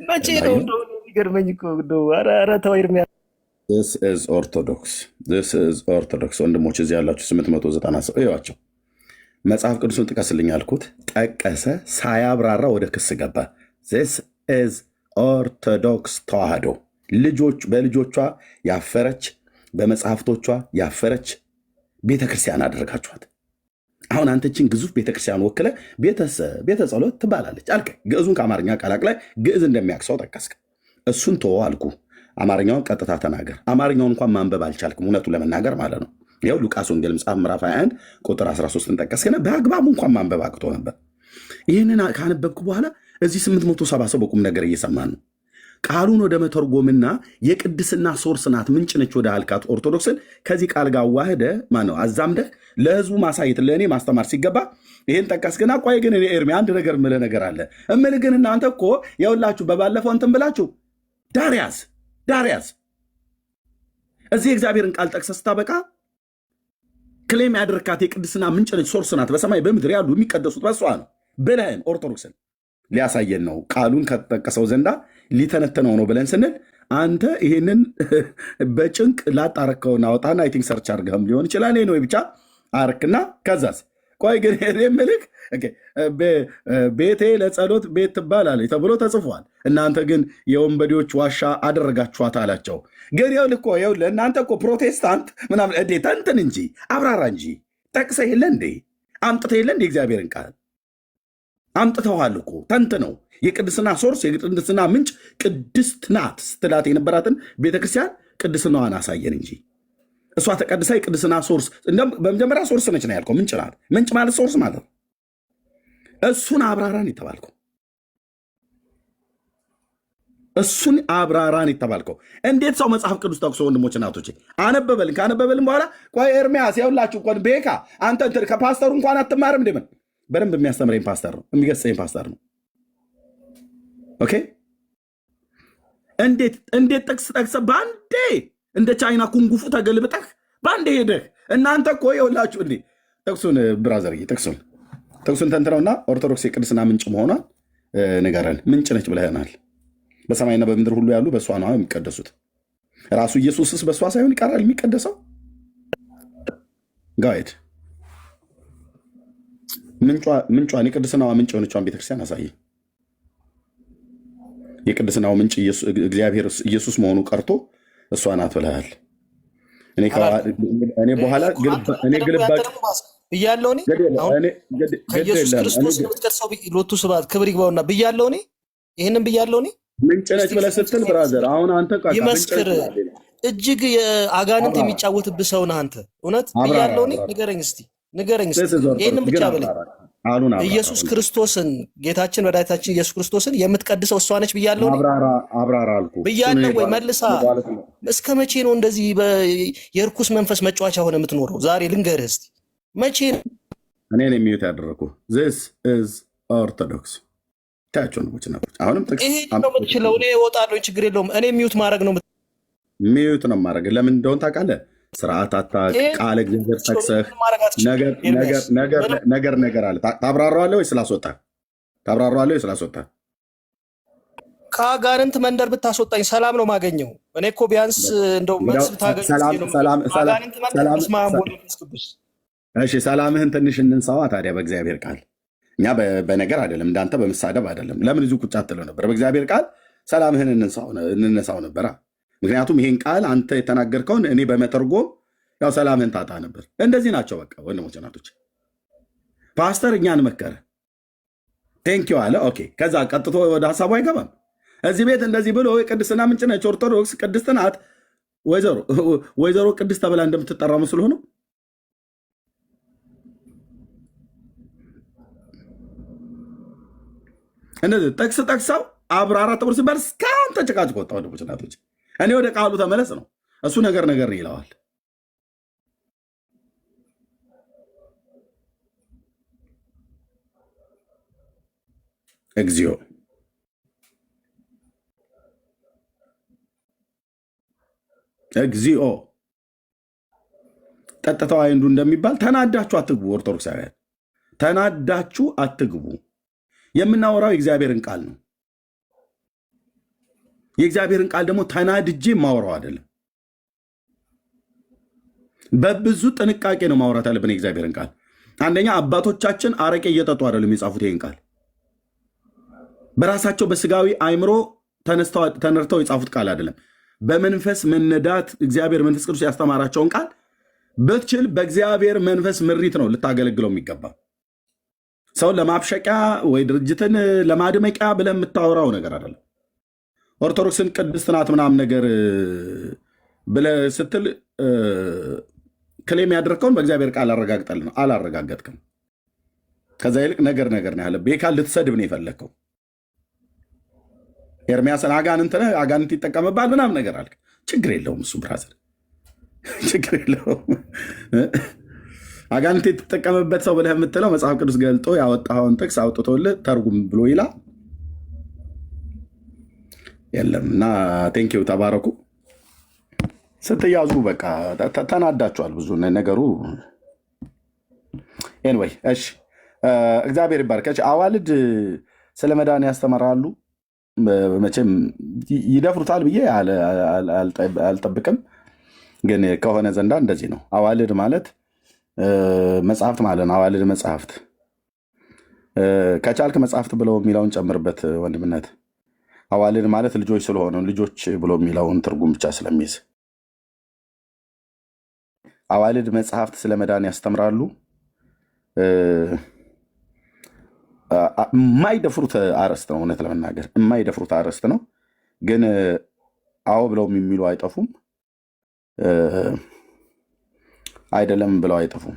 መቼ ነው ገርመኝ ተው ኤርሚያስ። ኦርቶዶክስ ወንድሞች እዚህ ያላችሁ 890 ሰው እዩዋቸው። መጽሐፍ ቅዱስን ጥቀስልኝ አልኩት፣ ጠቀሰ። ሳያብራራ ወደ ክስ ገባ። ኦርቶዶክስ ተዋህዶ በልጆቿ ያፈረች በመጽሐፍቶቿ ያፈረች ቤተክርስቲያን አደረጋችኋት። አሁን አንተችን ግዙፍ ቤተክርስቲያን ወክለ ቤተ ጸሎት ትባላለች አልከ። ግዕዙን ከአማርኛ ቀላቅለህ ግዕዝ እንደሚያቅሰው ጠቀስክ። እሱን ተወው አልኩ። አማርኛውን ቀጥታ ተናገር። አማርኛውን እንኳን ማንበብ አልቻልክም፣ እውነቱ ለመናገር ማለት ነው። ይኸው ሉቃስ ወንጌል መጽሐፍ ምዕራፍ 21 ቁጥር 13 ጠቀስክና በአግባቡ እንኳን ማንበብ አቅቶ ነበር። ይህንን ካነበብክ በኋላ እዚህ 870 ሰው በቁም ነገር እየሰማን ነው። ቃሉን ወደ መተርጎምና የቅድስና ሶርስ ናት ምንጭ ነች ወደ አልካት ኦርቶዶክስን ከዚህ ቃል ጋር ዋህደ ማነው አዛምደህ ለህዝቡ ማሳየት ለእኔ ማስተማር ሲገባ ይህን ጠቀስክና፣ ቆይ ግን ኤርሚ አንድ ነገር ምልህ ነገር አለ እምልህ ግን እናንተ እኮ የሁላችሁ በባለፈው እንትን ብላችሁ ዳርያስ እዚህ እግዚአብሔርን ቃል ጠቅሰህ ስታበቃ ክሌም ያደርካት የቅድስና ምንጭ ነች ሶርስ ናት በሰማይ በምድር ያሉ የሚቀደሱት በሷ ነው ብለህን ኦርቶዶክስን ሊያሳየን ነው። ቃሉን ከተጠቀሰው ዘንዳ ሊተነተነው ነው ብለን ስንል አንተ ይህንን በጭንቅ ላጣረከውና ወጣና አይ ቲንክ ሰርች አድርገህም ሊሆን ይችላል ነው ብቻ አርክና ከዛስ ቆይ ግን ምልክ ቤቴ ለጸሎት ቤት ትባላለች ተብሎ ተጽፏል። እናንተ ግን የወንበዴዎች ዋሻ አደረጋችኋት አላቸው። ግን ይኸውልህ እኮ እናንተ እኮ ፕሮቴስታንት ምናምን ተንትን እንጂ አብራራ እንጂ ጠቅሰህ የለ እንዴ አምጥተህ የለ እንዴ እግዚአብሔርን ቃል አምጥተዋል እኮ ተንትነው የቅድስና ሶርስ የቅድስና ምንጭ ቅድስት ናት ስትላት የነበራትን ቤተክርስቲያን ቅድስናዋን አሳየን እንጂ እሷ ተቀድሳ የቅድስና ሶርስ በመጀመሪያ ሶርስ ነች ነው ያልከው። ምንጭ ናት። ምንጭ ማለት ሶርስ ማለት ነው። እሱን አብራራን የተባልከው እሱን አብራራን የተባልከው እንዴት ሰው መጽሐፍ ቅዱስ ጠቅሶ ወንድሞች እናቶች አነበበልን። ካነበበልን በኋላ ቆይ ኤርሚያስ ያውላችሁ እንኳን ቤካ አንተ እንትን ከፓስተሩ እንኳን አትማርም እንዴ? ምን በደንብ የሚያስተምረኝ ፓስተር ነው፣ የሚገስጸኝ ፓስተር ነው። ኦኬ እንዴት ጥቅስ ጠቅሰ በአንዴ እንደ ቻይና ኩንጉፉ ተገልብጠህ በአንዴ ሄደህ እናንተ እኮ የውላችሁ እንዴ ጥቅሱን ብራዘር ጥቅሱን ተንትነውና ኦርቶዶክስ የቅድስና ምንጭ መሆኗን ንገረን። ምንጭ ነች ብለህናል። በሰማይና በምድር ሁሉ ያሉ በእሷ ነው የሚቀደሱት። ራሱ ኢየሱስስ በእሷ ሳይሆን ይቀራል የሚቀደሰው? ጋይድ ምንጯን የቅድስናዋ ምንጭ የሆነቿን ቤተክርስቲያን አሳይ። የቅድስናው ምንጭ እግዚአብሔር ኢየሱስ መሆኑ ቀርቶ እሷ ናት ብለሃል። እኔ በኋላ ግልባጭ ብያለሁ። ከኢየሱስ ክርስቶስ የምትቀድሰው ሎቱ ስብሐት ክብር ይግባውና ብያለሁ። ይህንን ብያለሁ። ምንጭ ነች ብለህ ስትል ብራዘር አሁን አንተ ይመስክር እጅግ አጋንንት የሚጫወትብህ ሰው ነህ አንተ። እውነት ብያለሁ። ንገረኝ እስቲ ይህንን ብቻ በለኝ። ኢየሱስ ክርስቶስን ጌታችን መድኃኒታችን ኢየሱስ ክርስቶስን የምትቀድሰው እሷ ነች ብያለሁ። አብራራ አልኩህ ብያለሁ ወይ መልሳ። እስከ መቼ ነው እንደዚህ የርኩስ መንፈስ መጫወቻ ሆነ የምትኖረው? ዛሬ ልንገርህ እስቲ መቼ ነው እኔን የሚዩት ያደረግኩህ? ዚስ ኢዝ ኦርቶዶክስ ታያቸው ነው። አሁንም ጥቅስ ነው የምትችለው። እኔ እወጣለሁ፣ ችግር የለውም። እኔ ሚዩት ማድረግ ነው ሚዩት ነው ማድረግ። ለምን እንደሆን ታውቃለህ? ስርዓት አታውቅ። ቃል እግዚአብሔር ጠቅሰህ ነገር አለ። ታብራራዋለህ ወይ ስላስወጣ? ታብራራዋለህ ወይ ስላስወጣ? ከአጋንንት መንደር ብታስወጣኝ ሰላም ነው ማገኘው። እኔ እኮ ቢያንስ እንደው መልስ ብታገኝ እሺ፣ ሰላምህን ትንሽ እንንሳዋ ታዲያ በእግዚአብሔር ቃል። እኛ በነገር አይደለም፣ እንዳንተ በመሳደብ አይደለም። ለምን እዚሁ ቁጭ አትለው ነበር? በእግዚአብሔር ቃል ሰላምህን እንነሳው ነበራ። ምክንያቱም ይሄን ቃል አንተ የተናገርከውን እኔ በመተርጎም ያው ሰላምህን ታጣ ነበር። እንደዚህ ናቸው በቃ ወንድሞች እናቶች። ፓስተር እኛን መከረ፣ ቴንኪው አለ። ኦኬ፣ ከዛ ቀጥቶ ወደ ሀሳቡ አይገባም። እዚህ ቤት እንደዚህ ብሎ የቅድስና ምንጭ ነች ኦርቶዶክስ ቅድስት ናት ወይዘሮ ቅድስት ተብላ እንደምትጠራ መስሎ ነው። እነዚህ ጥቅስ ጠቅሰው አብራራ ተብሎ ሲባል እስካሁን ተጨቃጭቆ ወጣ። ወንድሞች እናቶች፣ እኔ ወደ ቃሉ ተመለስ ነው እሱ ነገር ይለዋል። እግዚኦ ጠጥተው አይንዱ እንደሚባል ተናዳችሁ አትግቡ። ኦርቶዶክሳውያን ተናዳችሁ አትግቡ። የምናወራው የእግዚአብሔርን ቃል ነው። የእግዚአብሔርን ቃል ደግሞ ተናድጄ ማወራው አይደለም። በብዙ ጥንቃቄ ነው ማውራት ያለብን የእግዚአብሔርን ቃል። አንደኛ አባቶቻችን አረቄ እየጠጡ አይደለም የጻፉት ይህን ቃል። በራሳቸው በስጋዊ አእምሮ ተነድተው የጻፉት ቃል አይደለም። በመንፈስ መነዳት እግዚአብሔር መንፈስ ቅዱስ ያስተማራቸውን ቃል ብትችል በእግዚአብሔር መንፈስ ምሪት ነው ልታገለግለው የሚገባ። ሰውን ለማብሸቂያ ወይ ድርጅትን ለማድመቂያ ብለህ የምታወራው ነገር አይደለም። ኦርቶዶክስን ቅድስት ናት ምናምን ነገር ብለህ ስትል ክሌም ያደረግከውን በእግዚአብሔር ቃል አረጋግጠልን፣ አላረጋገጥክም። ከዛ ይልቅ ነገር ነው ያለ። ቤካል ልትሰድብ ነው የፈለግከው። ኤርሚያስን አጋንንት ነህ፣ አጋንንት ይጠቀምባል ምናምን ነገር አልክ። ችግር የለውም እሱ ብራዘር፣ ችግር የለውም። አጋንንት የተጠቀመበት ሰው ብለህ የምትለው መጽሐፍ ቅዱስ ገልጦ ያወጣኸውን ጥቅስ አውጥቶልህ ተርጉም ብሎ ይላል የለም። እና ቴንኪው ተባረኩ። ስትያዙ በቃ ተናዳችኋል ብዙ ነገሩ። ኤንወይ እሺ፣ እግዚአብሔር ይባርክ። አዋልድ ስለ መዳን ያስተምራሉ። መቼም ይደፍሩታል ብዬ አልጠብቅም፣ ግን ከሆነ ዘንዳ እንደዚህ ነው። አዋልድ ማለት መጽሐፍት ማለት ነው። አዋልድ መጽሐፍት ከቻልክ መጽሐፍት ብለው የሚለውን ጨምርበት ወንድምነት። አዋልድ ማለት ልጆች ስለሆነ ልጆች ብሎ የሚለውን ትርጉም ብቻ ስለሚይዝ አዋልድ መጽሐፍት ስለ መዳን ያስተምራሉ። የማይደፍሩት አርዕስት ነው። እውነት ለመናገር የማይደፍሩት አርዕስት ነው። ግን አዎ ብለው የሚሉ አይጠፉም፣ አይደለም ብለው አይጠፉም።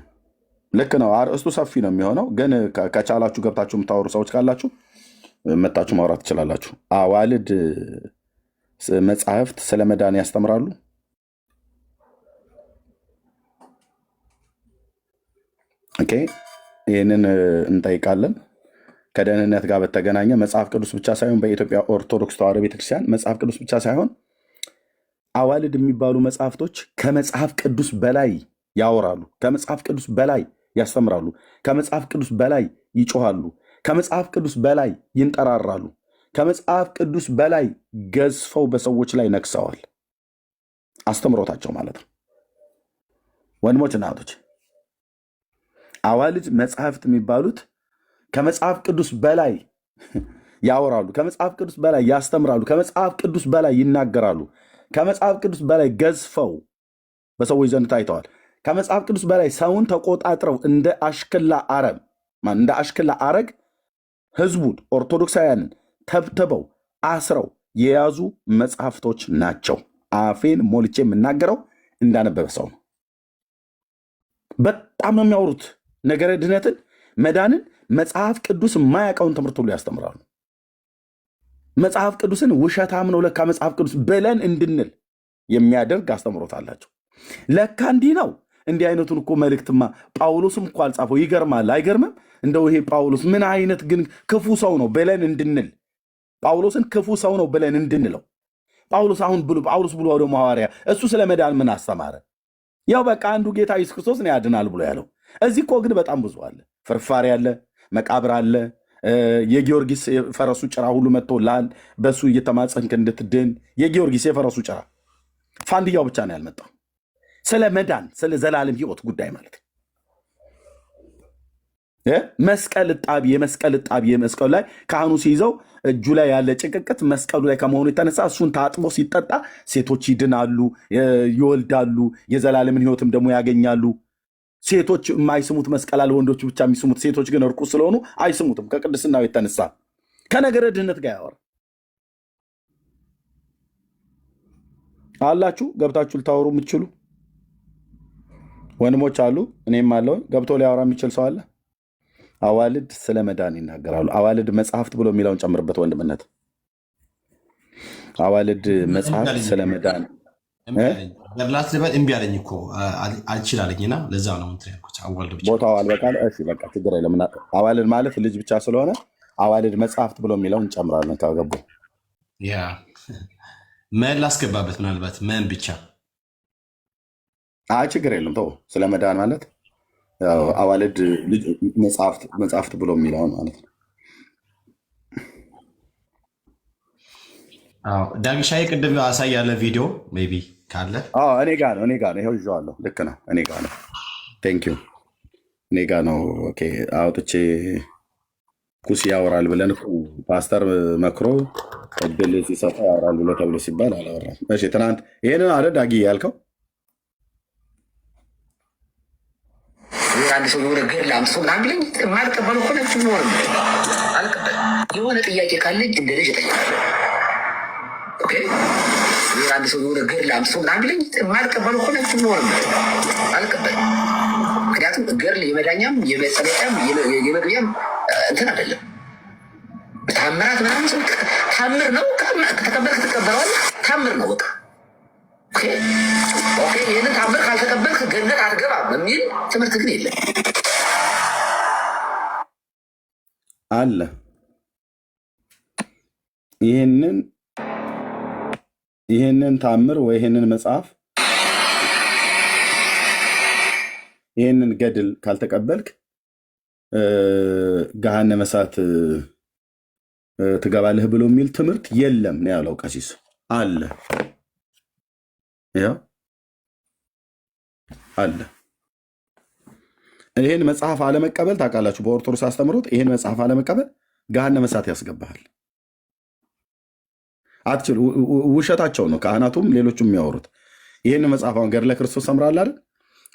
ልክ ነው። አርዕስቱ ሰፊ ነው የሚሆነው። ግን ከቻላችሁ ገብታችሁ የምታወሩ ሰዎች ካላችሁ መታችሁ ማውራት ትችላላችሁ። አዋልድ መጽሐፍት ስለ መዳን ያስተምራሉ? ኦኬ፣ ይህንን እንጠይቃለን። ከደህንነት ጋር በተገናኘ መጽሐፍ ቅዱስ ብቻ ሳይሆን በኢትዮጵያ ኦርቶዶክስ ተዋሕዶ ቤተክርስቲያን መጽሐፍ ቅዱስ ብቻ ሳይሆን አዋልድ የሚባሉ መጽሐፍቶች ከመጽሐፍ ቅዱስ በላይ ያወራሉ፣ ከመጽሐፍ ቅዱስ በላይ ያስተምራሉ፣ ከመጽሐፍ ቅዱስ በላይ ይጮሃሉ፣ ከመጽሐፍ ቅዱስ በላይ ይንጠራራሉ፣ ከመጽሐፍ ቅዱስ በላይ ገዝፈው በሰዎች ላይ ነግሰዋል። አስተምሮታቸው ማለት ነው። ወንድሞች እና እህቶች፣ አዋልድ መጽሐፍት የሚባሉት ከመጽሐፍ ቅዱስ በላይ ያወራሉ፣ ከመጽሐፍ ቅዱስ በላይ ያስተምራሉ፣ ከመጽሐፍ ቅዱስ በላይ ይናገራሉ፣ ከመጽሐፍ ቅዱስ በላይ ገዝፈው በሰዎች ዘንድ ታይተዋል። ከመጽሐፍ ቅዱስ በላይ ሰውን ተቆጣጥረው እንደ አሽክላ አረግ ህዝቡን ኦርቶዶክሳውያንን ተብትበው አስረው የያዙ መጽሐፍቶች ናቸው። አፌን ሞልቼ የምናገረው እንዳነበበ ሰው ነው። በጣም ነው የሚያወሩት ነገረ ድህነትን፣ መዳንን። መጽሐፍ ቅዱስ የማያውቀውን ትምህርት ሁሉ ያስተምራሉ። መጽሐፍ ቅዱስን ውሸታም ነው ለካ መጽሐፍ ቅዱስ ብለን እንድንል የሚያደርግ አስተምሮት አላቸው። ለካ እንዲህ ነው። እንዲህ አይነቱን እኮ መልእክትማ ጳውሎስም እኮ አልጻፈው። ይገርማል አይገርምም? እንደው ይሄ ጳውሎስ ምን አይነት ግን ክፉ ሰው ነው ብለን እንድንል፣ ጳውሎስን ክፉ ሰው ነው ብለን እንድንለው። ጳውሎስ ብሎ ደግሞ ሐዋርያ እሱ ስለ መዳን ምን አስተማረ? ያው በቃ አንዱ ጌታ ኢየሱስ ክርስቶስ ነው ያድናል ብሎ ያለው። እዚህ እኮ ግን በጣም ብዙ አለ። ፍርፋሪ አለ፣ መቃብር አለ፣ የጊዮርጊስ የፈረሱ ጭራ ሁሉ መጥቶልሃል፣ በሱ እየተማጸንክ እንድትድን። የጊዮርጊስ የፈረሱ ጭራ ፋንድያው ብቻ ነው ያልመጣው። ስለ መዳን ስለ ዘላለም ህይወት ጉዳይ ማለት ነው። መስቀል እጣቢ የመስቀሉ ላይ ካህኑ ሲይዘው እጁ ላይ ያለ ጭቅቅት መስቀሉ ላይ ከመሆኑ የተነሳ እሱን ታጥቦ ሲጠጣ ሴቶች ይድናሉ፣ ይወልዳሉ፣ የዘላለምን ህይወትም ደግሞ ያገኛሉ። ሴቶች የማይስሙት መስቀል አለ፣ ወንዶች ብቻ የሚስሙት። ሴቶች ግን እርኩስ ስለሆኑ አይስሙትም ከቅድስናው የተነሳ። ከነገረ ድህነት ጋር ያወራ አላችሁ። ገብታችሁ ልታወሩ የምትችሉ ወንድሞች አሉ፣ እኔም አለውን። ገብቶ ሊያወራ የሚችል ሰው አለ? አዋልድ ስለ መዳን ይናገራሉ። አዋልድ መጽሐፍት ብሎ የሚለውን ጨምርበት ወንድምነት። አዋልድ መጽሐፍት ስለ መዳን ገድላት ልበል እምቢ አለኝ እኮ አልችል አለኝና ለዛ ነው እንትን ያልኩት። አዋልድ ብቻ ቦታው አልበቃል። እሺ በቃ ችግር የለም። አዋልድ ማለት ልጅ ብቻ ስለሆነ አዋልድ መጽሐፍት ብሎ የሚለውን እንጨምራለን ካገቡ። ያ መን ላስገባበት ምናልባት መን ብቻ ችግር የለም። ተው ስለ መዳን ማለት አዋልድ መጽሐፍት ብሎ የሚለውን ማለት ነው። ዳግሻዬ ቅድም አሳያለ ቪዲዮ ሜይ ቢ ካለ እኔ ጋ ነው ይኸው ይዤዋለሁ። ልክ ነው። እኔ ጋ ነው። ቴንክ ዩ። እኔ ጋ ነው። ኦኬ አውጥቼ ኩስ ያወራል ብለን ፓስተር መክሮ እድል ሲሰጠ ያወራል ብሎ ተብሎ ሲባል አላወራም። እሺ ትናንት ይህንን አለ ዳጊ ያልከው አንድ ሰው የሆነ ገድል አምስቶ ምናምን ብለኝ የማልቀበለው ሆነ ኖር አልቀበልም። የሆነ ጥያቄ ካለኝ እንደ ልጅ እጠይቃለሁ። አንድ ሰው የሆነ ገድል አምስቶ ምናምን ብለኝ የማልቀበለው ሆነ ኖር አልቀበልም። ምክንያቱም ገድል የመዳኛም የመጸለጫም የመግቢያም እንትን አይደለም። ታምራት ምናምን ሰው ታምር ነው። ከተቀበልክ ትቀበለዋለህ። ታምር ነው በቃ ይህንን ታምር ካልተቀበልክ ገነት አትገባም የሚል ትምህርት ግን የለም አለ። ይህንን ታምር ወይ ይህንን መጽሐፍ ይህንን ገድል ካልተቀበልክ ገሃነመ እሳት ትገባለህ ብሎ የሚል ትምህርት የለም ነው ያለው ቀሲስ። አለ ያው አለ። ይህን መጽሐፍ አለመቀበል ታውቃላችሁ፣ በኦርቶዶክስ አስተምሮት ይህን መጽሐፍ አለመቀበል ገሃነመ እሳት ያስገባሃል። አትችል። ውሸታቸው ነው ካህናቱም ሌሎቹም የሚያወሩት። ይህን መጽሐፍ አሁን ገድለ ክርስቶስ ሰምራል አይደል?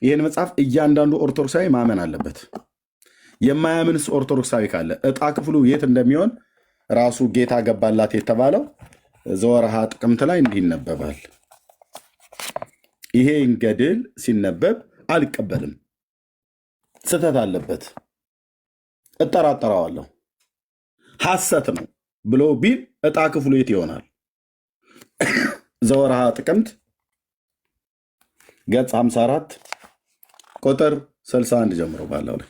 ይህን መጽሐፍ እያንዳንዱ ኦርቶዶክሳዊ ማመን አለበት። የማያምንስ ኦርቶዶክሳዊ ካለ ዕጣ ክፍሉ የት እንደሚሆን ራሱ ጌታ ገባላት የተባለው ዘወርሃ ጥቅምት ላይ እንዲህ ይነበባል። ይሄን ገድል ሲነበብ አልቀበልም፣ ስህተት አለበት፣ እጠራጠረዋለሁ፣ ሐሰት ነው ብሎ ቢል ዕጣ ክፍሉ የት ይሆናል? ዘወርሃ ጥቅምት ገጽ 54 ቁጥር 61 ጀምሮ ባለው ላይ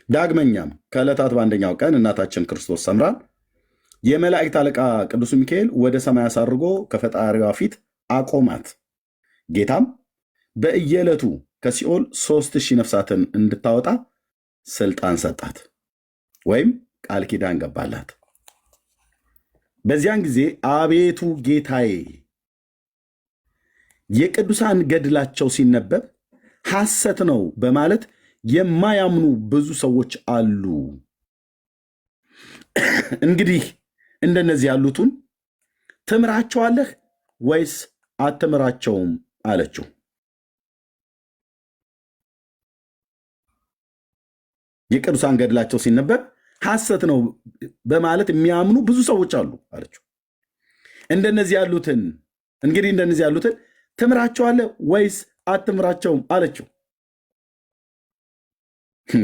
ዳግመኛም ከዕለታት በአንደኛው ቀን እናታችን ክርስቶስ ሰምራን የመላእክት አለቃ ቅዱስ ሚካኤል ወደ ሰማይ አሳርጎ ከፈጣሪዋ ፊት አቆማት። ጌታም በየዕለቱ ከሲኦል 3000 ነፍሳትን እንድታወጣ ስልጣን ሰጣት ወይም ቃል ኪዳን ገባላት። በዚያን ጊዜ አቤቱ ጌታዬ የቅዱሳን ገድላቸው ሲነበብ ሐሰት ነው በማለት የማያምኑ ብዙ ሰዎች አሉ። እንግዲህ እንደነዚህ ያሉትን ትምራቸዋለህ ወይስ አትምራቸውም አለችው። የቅዱሳን ገድላቸው ሲነበብ ሐሰት ነው በማለት የሚያምኑ ብዙ ሰዎች አሉ አለችው። እንደነዚህ ያሉትን ትምራቸዋለህ ወይስ አትምራቸውም አለችው።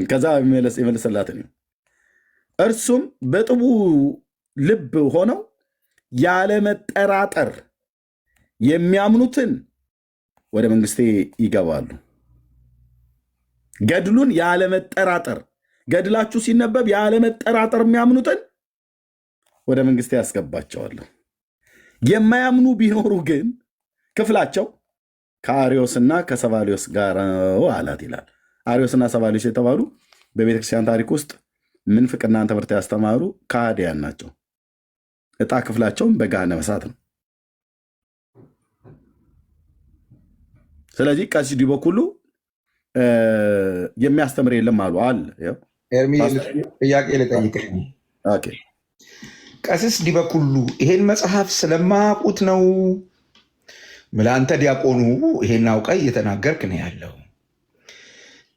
ከዛ የመለሰላትን እርሱም በጥቡ ልብ ሆነው ያለመጠራጠር የሚያምኑትን ወደ መንግስቴ ይገባሉ። ገድሉን ያለመጠራጠር፣ ገድላችሁ ሲነበብ ያለመጠራጠር የሚያምኑትን ወደ መንግስቴ ያስገባቸዋለሁ። የማያምኑ ቢኖሩ ግን ክፍላቸው ከአርዮስና ከሰባሊዮስ ጋር አላት ይላል። አርዮስና ሰባሊዮስ የተባሉ በቤተክርስቲያን ታሪክ ውስጥ ምንፍቅናን ትምህርት ያስተማሩ ከሃዲያን ናቸው። ዕጣ ክፍላቸውም በገሃነመ እሳት ነው። ስለዚህ ቀሲስ ዲበኩሉ የሚያስተምር የለም አሉ አለ። ጥያቄ ልጠይቅህ። ቀሲስ ዲበኩሉ ይሄን መጽሐፍ ስለማያውቁት ነው? ለአንተ ዲያቆኑ ይሄን አውቀህ እየተናገርክ ነው ያለው።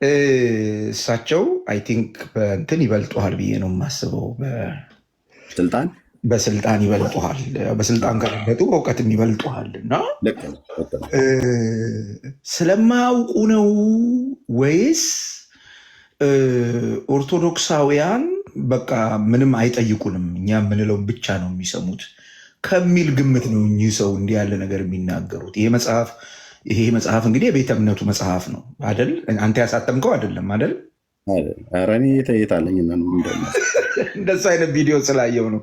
እሳቸው አይ ቲንክ በእንትን ይበልጡሃል ብዬ ነው የማስበው። በስልጣን ይበልጡሃል። በስልጣን ከበለጡ በእውቀትም ይበልጡሃል። እና ስለማያውቁ ነው ወይስ ኦርቶዶክሳውያን በቃ ምንም አይጠይቁንም እኛ የምንለውን ብቻ ነው የሚሰሙት ከሚል ግምት ነው እኚህ ሰው እንዲህ ያለ ነገር የሚናገሩት? ይሄ መጽሐፍ እንግዲህ የቤተ እምነቱ መጽሐፍ ነው አይደል? አንተ ያሳተምከው አይደለም አይደል? ረኔ የተየታለኝ እንደሱ አይነት ቪዲዮ ስላየው ነው።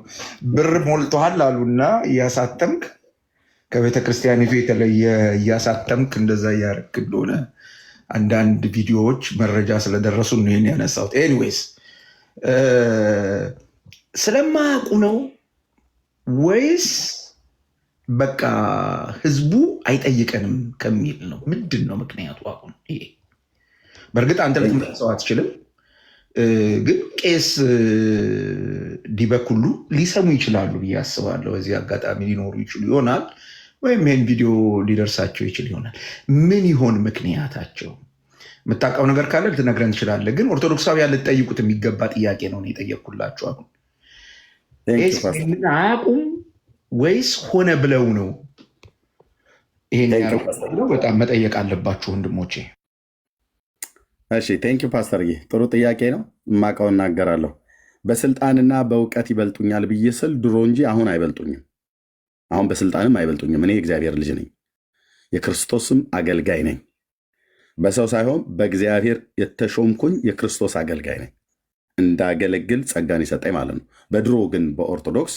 ብር ሞልተዋል አሉና እያሳተምክ ከቤተ ክርስቲያኒቱ የተለየ እያሳተምክ እንደዛ እያረክ እንደሆነ አንዳንድ ቪዲዮዎች መረጃ ስለደረሱ ነው ይሄን ያነሳሁት። ኤኒዌይስ ስለማያውቁ ነው ወይስ በቃ ህዝቡ አይጠይቀንም ከሚል ነው? ምንድን ነው ምክንያቱ? አሁን ይሄ በእርግጥ አንተ ልትመልሰው አትችልም፣ ግን ቄስ ዲበኩሉ ሊሰሙ ይችላሉ ብዬ አስባለሁ። በዚህ አጋጣሚ ሊኖሩ ይችሉ ይሆናል፣ ወይም ይህን ቪዲዮ ሊደርሳቸው ይችል ይሆናል። ምን ይሆን ምክንያታቸው? የምታውቀው ነገር ካለ ልትነግረን ትችላለህ። ግን ኦርቶዶክሳውያን ልትጠይቁት የሚገባ ጥያቄ ነው የጠየቅኩላችሁ። አሁን ምን አያውቁም ወይስ ሆነ ብለው ነው ይሄን ያደረጉት? በጣም መጠየቅ አለባችሁ ወንድሞቼ። እሺ ቴንኪው ፓስተርዬ፣ ጥሩ ጥያቄ ነው። የማውቀው እናገራለሁ። በስልጣንና በእውቀት ይበልጡኛል ብዬ ስል ድሮ እንጂ አሁን አይበልጡኝም። አሁን በስልጣንም አይበልጡኝም። እኔ የእግዚአብሔር ልጅ ነኝ፣ የክርስቶስም አገልጋይ ነኝ። በሰው ሳይሆን በእግዚአብሔር የተሾምኩኝ የክርስቶስ አገልጋይ ነኝ። እንዳገለግል ጸጋን ይሰጠኝ ማለት ነው። በድሮ ግን በኦርቶዶክስ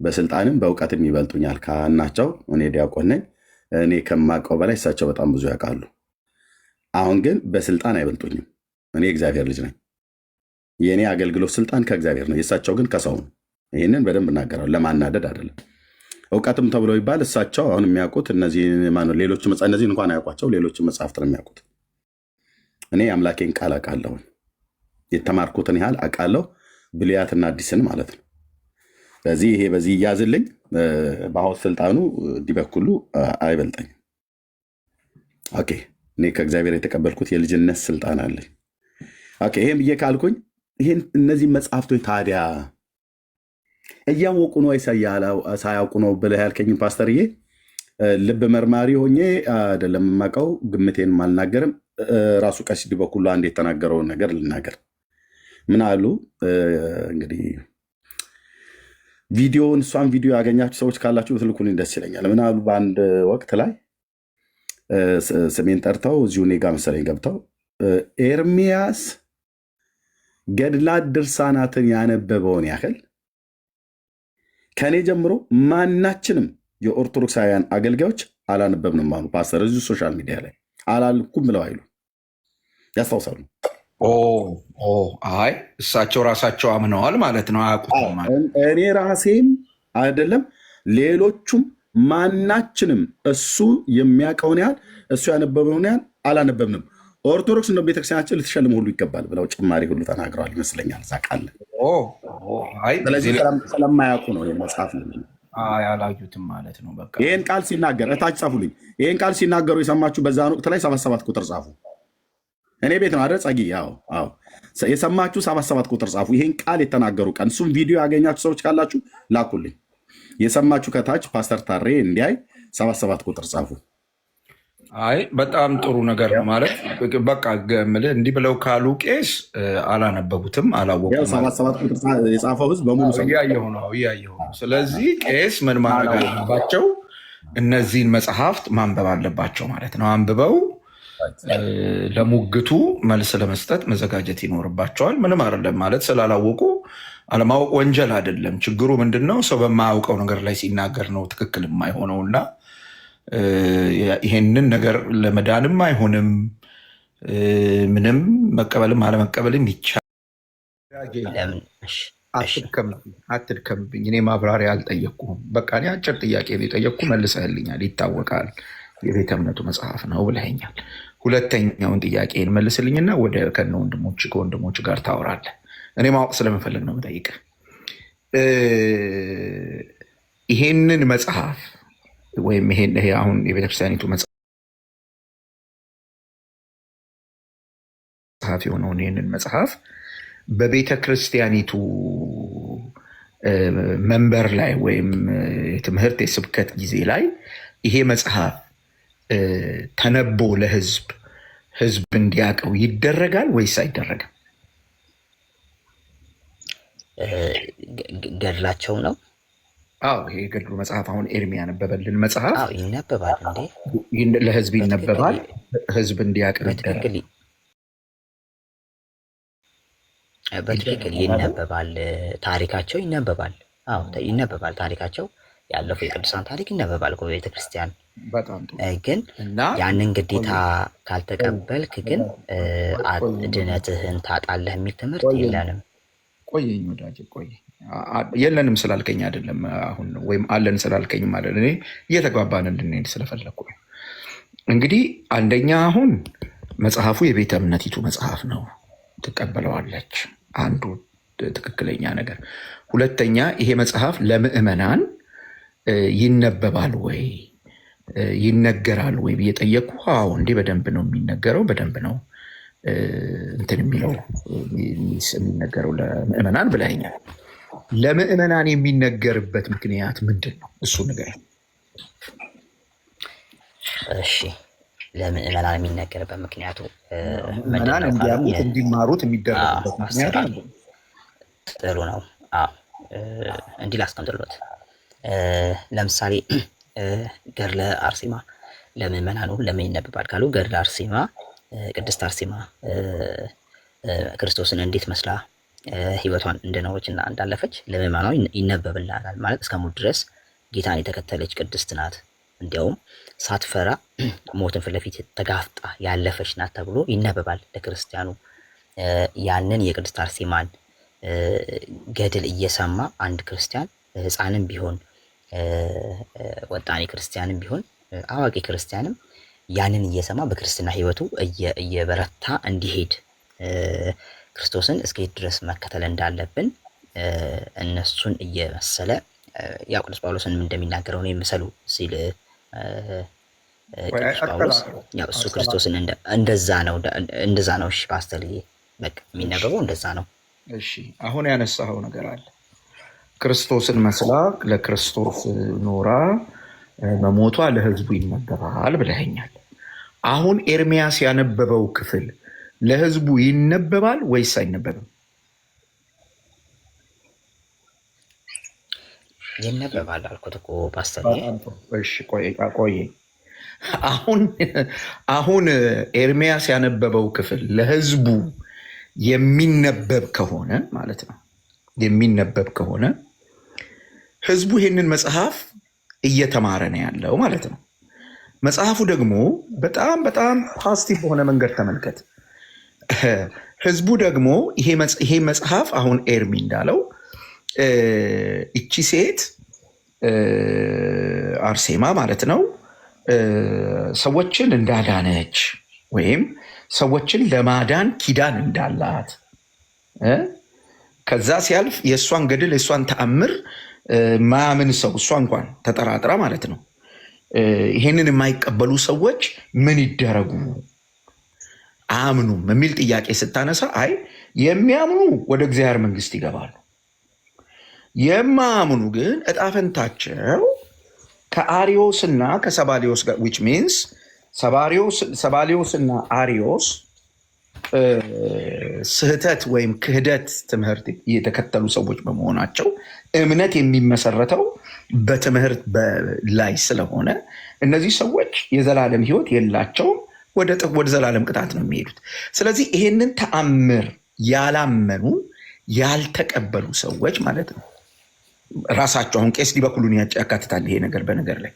በስልጣንም በእውቀትም ይበልጡኛል። ካህን ናቸው፣ እኔ ዲያቆን ነኝ። እኔ ከማውቀው በላይ እሳቸው በጣም ብዙ ያውቃሉ። አሁን ግን በስልጣን አይበልጡኝም። እኔ የእግዚአብሔር ልጅ ነኝ። የእኔ አገልግሎት ስልጣን ከእግዚአብሔር ነው፣ የእሳቸው ግን ከሰው ነው። ይህንን በደንብ እናገራለሁ፣ ለማናደድ አይደለም። እውቀትም ተብሎ ይባል እሳቸው አሁን የሚያውቁት ሌሎች እነዚህን እንኳን አያውቋቸው፣ ሌሎችን መጽሐፍት ነው የሚያውቁት። እኔ የአምላኬን ቃል አውቃለሁ፣ የተማርኩትን ያህል አውቃለሁ፣ ብሉያትና አዲስን ማለት ነው። ስለዚህ ይሄ በዚህ እያዝልኝ። በአሁን ስልጣኑ ዲበኩሉ አይበልጠኝም። ኦኬ፣ እኔ ከእግዚአብሔር የተቀበልኩት የልጅነት ስልጣን አለኝ። ኦኬ፣ ይሄን ብዬ ካልኩኝ እነዚህ መጽሐፍቶች ታዲያ እያወቁ ነው ሳያውቁ ነው ብለህ ያልከኝም ፓስተርዬ፣ ልብ መርማሪ ሆኜ አይደለም የማውቀው፣ ግምቴን አልናገርም። ራሱ ቀሲስ ዲበኩሉ አንድ የተናገረውን ነገር ልናገር። ምን አሉ እንግዲህ ቪዲዮውን እሷን ቪዲዮ ያገኛችሁ ሰዎች ካላችሁ ብትልኩልኝ ደስ ይለኛል። ምናሉ በአንድ ወቅት ላይ ስሜን ጠርተው እዚሁ እኔ ጋ መሰለኝ ገብተው ኤርሚያስ ገድላት ድርሳናትን ያነበበውን ያህል ከእኔ ጀምሮ ማናችንም የኦርቶዶክሳውያን አገልጋዮች አላነበብንም አሉ ፓስተር። እዚሁ ሶሻል ሚዲያ ላይ አላልኩም ብለው አይሉ ያስታውሳሉ። አይ እሳቸው ራሳቸው አምነዋል ማለት ነው። አያውቁትም ማለት እኔ ራሴም አይደለም ሌሎቹም ማናችንም እሱ የሚያውቀውን ያህል እሱ ያነበበውን ያህል አላነበብንም። ኦርቶዶክስ እንደ ቤተክርስቲያናችን ልትሸልም ሁሉ ይገባል ብለው ጭማሪ ሁሉ ተናግረዋል ይመስለኛል። ዛቃለ ስለዚህ ስለማያውቁ ነው መጽሐፍ ያላዩትም ማለት ነው። በቃ ይህን ቃል ሲናገር እታች ጻፉልኝ። ይህን ቃል ሲናገሩ የሰማችሁ በዛን ወቅት ላይ 77 ቁጥር ጻፉ። እኔ ቤት ነው አይደል ጸጊ? አዎ የሰማችሁ 77 ቁጥር ጻፉ። ይህን ቃል የተናገሩ ቀን እሱም ቪዲዮ ያገኛችሁ ሰዎች ካላችሁ ላኩልኝ። የሰማችሁ ከታች ፓስተር ታሬ እንዲያይ 77 ቁጥር ጻፉ። አይ በጣም ጥሩ ነገር ነው ማለት በቃ ገምል እንዲህ ብለው ካሉ ቄስ አላነበቡትም፣ አላወቁም። 77 ቁጥር የጻፈው ህዝብ በሙሉ እያየሁ ነው። ስለዚህ ቄስ ምን ማድረግ አለባቸው? እነዚህን መጽሐፍት ማንበብ አለባቸው ማለት ነው። አንብበው ለሙግቱ መልስ ለመስጠት መዘጋጀት ይኖርባቸዋል። ምንም አይደለም ማለት ስላላወቁ አለማወቅ ወንጀል አይደለም። ችግሩ ምንድነው? ሰው በማያውቀው ነገር ላይ ሲናገር ነው ትክክል የማይሆነውና ይሄንን ነገር ለመዳንም አይሆንም። ምንም መቀበልም አለመቀበልም ይቻላል። አትድከምብኝ። እኔ ማብራሪያ አልጠየቅኩም። በቃ እኔ አጭር ጥያቄ ነው የጠየቅኩ፣ መልሰህልኛል። ይታወቃል የቤተ እምነቱ መጽሐፍ ነው ብለኸኛል። ሁለተኛውን ጥያቄን መልስልኝና ወደ ከወንድሞች ጋር ታወራለህ። እኔ ማወቅ ስለምፈልግ ነው የምጠይቅህ። ይሄንን መጽሐፍ ወይም ይሄ አሁን የቤተክርስቲያኒቱ መጽሐፍ የሆነውን ይህንን መጽሐፍ በቤተ ክርስቲያኒቱ መንበር ላይ ወይም የትምህርት የስብከት ጊዜ ላይ ይሄ መጽሐፍ ተነቦ ህዝብ እንዲያውቀው ይደረጋል ወይስ አይደረግም? ገድላቸው ነው። ይሄ ገድሉ መጽሐፍ አሁን ኤርሚ ያነበበልን መጽሐፍ ይነበባል እንዴ? ለህዝብ ይነበባል። ህዝብ እንዲያውቅ በትክክል ይነበባል። ታሪካቸው ይነበባል። ይነበባል። ታሪካቸው ያለፈው የቅዱሳን ታሪክ ይነበባል በቤተክርስቲያን። ግን ያንን ግዴታ ካልተቀበልክ ግን ድነትህን ታጣለህ የሚል ትምህርት የለንም። ቆየኝ ወዳጅ ቆይ። የለንም ስላልከኝ አይደለም አሁን ወይም አለን ስላልከኝ ማለት እኔ እየተግባባን እንድንሄድ ስለፈለኩ ነው። እንግዲህ አንደኛ አሁን መጽሐፉ የቤተ እምነቲቱ መጽሐፍ ነው፣ ትቀበለዋለች። አንዱ ትክክለኛ ነገር። ሁለተኛ ይሄ መጽሐፍ ለምዕመናን ይነበባል ወይ ይነገራል ወይ ብዬ ጠየቅኩ። አዎ እንዴ በደንብ ነው የሚነገረው፣ በደንብ ነው እንትን የሚነገረው ለምዕመናን ብለኸኛል። ለምዕመናን የሚነገርበት ምክንያት ምንድን ነው? እሱ ንገረኝ። እሺ ለምዕመናን የሚነገርበት ምክንያቱ ምዕመናን እንዲያውቁት እንዲማሩት የሚደረግበት ምክንያት አለ። ጥሩ ነው። እንዲህ ላስቀምጥሎት። ለምሳሌ ገድለ አርሴማ ለምዕመናኑ ለምን ይነበባል ካሉ ገድለ አርሴማ ቅድስት አርሴማ ክርስቶስን እንዴት መስላ ሕይወቷን እንደኖረች እና እንዳለፈች ለምዕመናኑ ይነበብላታል። ማለት እስከ ሞት ድረስ ጌታን የተከተለች ቅድስት ናት። እንዲያውም ሳትፈራ ሞትን ፊት ለፊት ተጋፍጣ ያለፈች ናት ተብሎ ይነበባል ለክርስቲያኑ። ያንን የቅድስት አርሴማን ገድል እየሰማ አንድ ክርስቲያን ሕፃንም ቢሆን ወጣኔ ክርስቲያንም ቢሆን አዋቂ ክርስቲያንም ያንን እየሰማ በክርስትና ሕይወቱ እየበረታ እንዲሄድ ክርስቶስን እስከሄድ ድረስ መከተል እንዳለብን እነሱን እየመሰለ ያው ቅዱስ ጳውሎስንም እንደሚናገረው ነው የምሰሉ ሲል ቅዱስ ጳውሎስ ያው እሱ ክርስቶስን እንደዛ ነው። እሺ ፓስተር በቃ የሚነበበው እንደዛ ነው። እሺ አሁን ያነሳኸው ነገር አለ። ክርስቶስን መስላ ለክርስቶስ ኖራ መሞቷ ለህዝቡ ይነበባል ብለኸኛል። አሁን ኤርሚያስ ያነበበው ክፍል ለህዝቡ ይነበባል ወይስ አይነበብም? ይነበባል አልኩት እኮ ፓስተር። ቆይ አሁን ኤርሚያስ ያነበበው ክፍል ለህዝቡ የሚነበብ ከሆነ ማለት ነው፣ የሚነበብ ከሆነ ህዝቡ ይህንን መጽሐፍ እየተማረ ነው ያለው ማለት ነው። መጽሐፉ ደግሞ በጣም በጣም ፖዚቲቭ በሆነ መንገድ ተመልከት። ህዝቡ ደግሞ ይሄ መጽሐፍ አሁን ኤርሚ እንዳለው እቺ ሴት አርሴማ ማለት ነው ሰዎችን እንዳዳነች ወይም ሰዎችን ለማዳን ኪዳን እንዳላት ከዛ ሲያልፍ የእሷን ገድል የእሷን ተአምር ማያምን ሰው እሷ እንኳን ተጠራጥራ ማለት ነው ይሄንን የማይቀበሉ ሰዎች ምን ይደረጉ አያምኑም የሚል ጥያቄ ስታነሳ አይ የሚያምኑ ወደ እግዚአብሔር መንግስት ይገባሉ፣ የማያምኑ ግን እጣፈንታቸው ከአሪዮስና ከሰባሊዮስ ጋር which means ሰባሊዮስና አሪዮስ ስህተት ወይም ክህደት ትምህርት የተከተሉ ሰዎች በመሆናቸው እምነት የሚመሰረተው በትምህርት ላይ ስለሆነ እነዚህ ሰዎች የዘላለም ህይወት የላቸውም፣ ወደ ዘላለም ቅጣት ነው የሚሄዱት። ስለዚህ ይሄንን ተአምር ያላመኑ ያልተቀበሉ ሰዎች ማለት ነው ራሳቸው አሁን ቄስ ዲበኩሉን ያካትታል ይሄ ነገር በነገር ላይ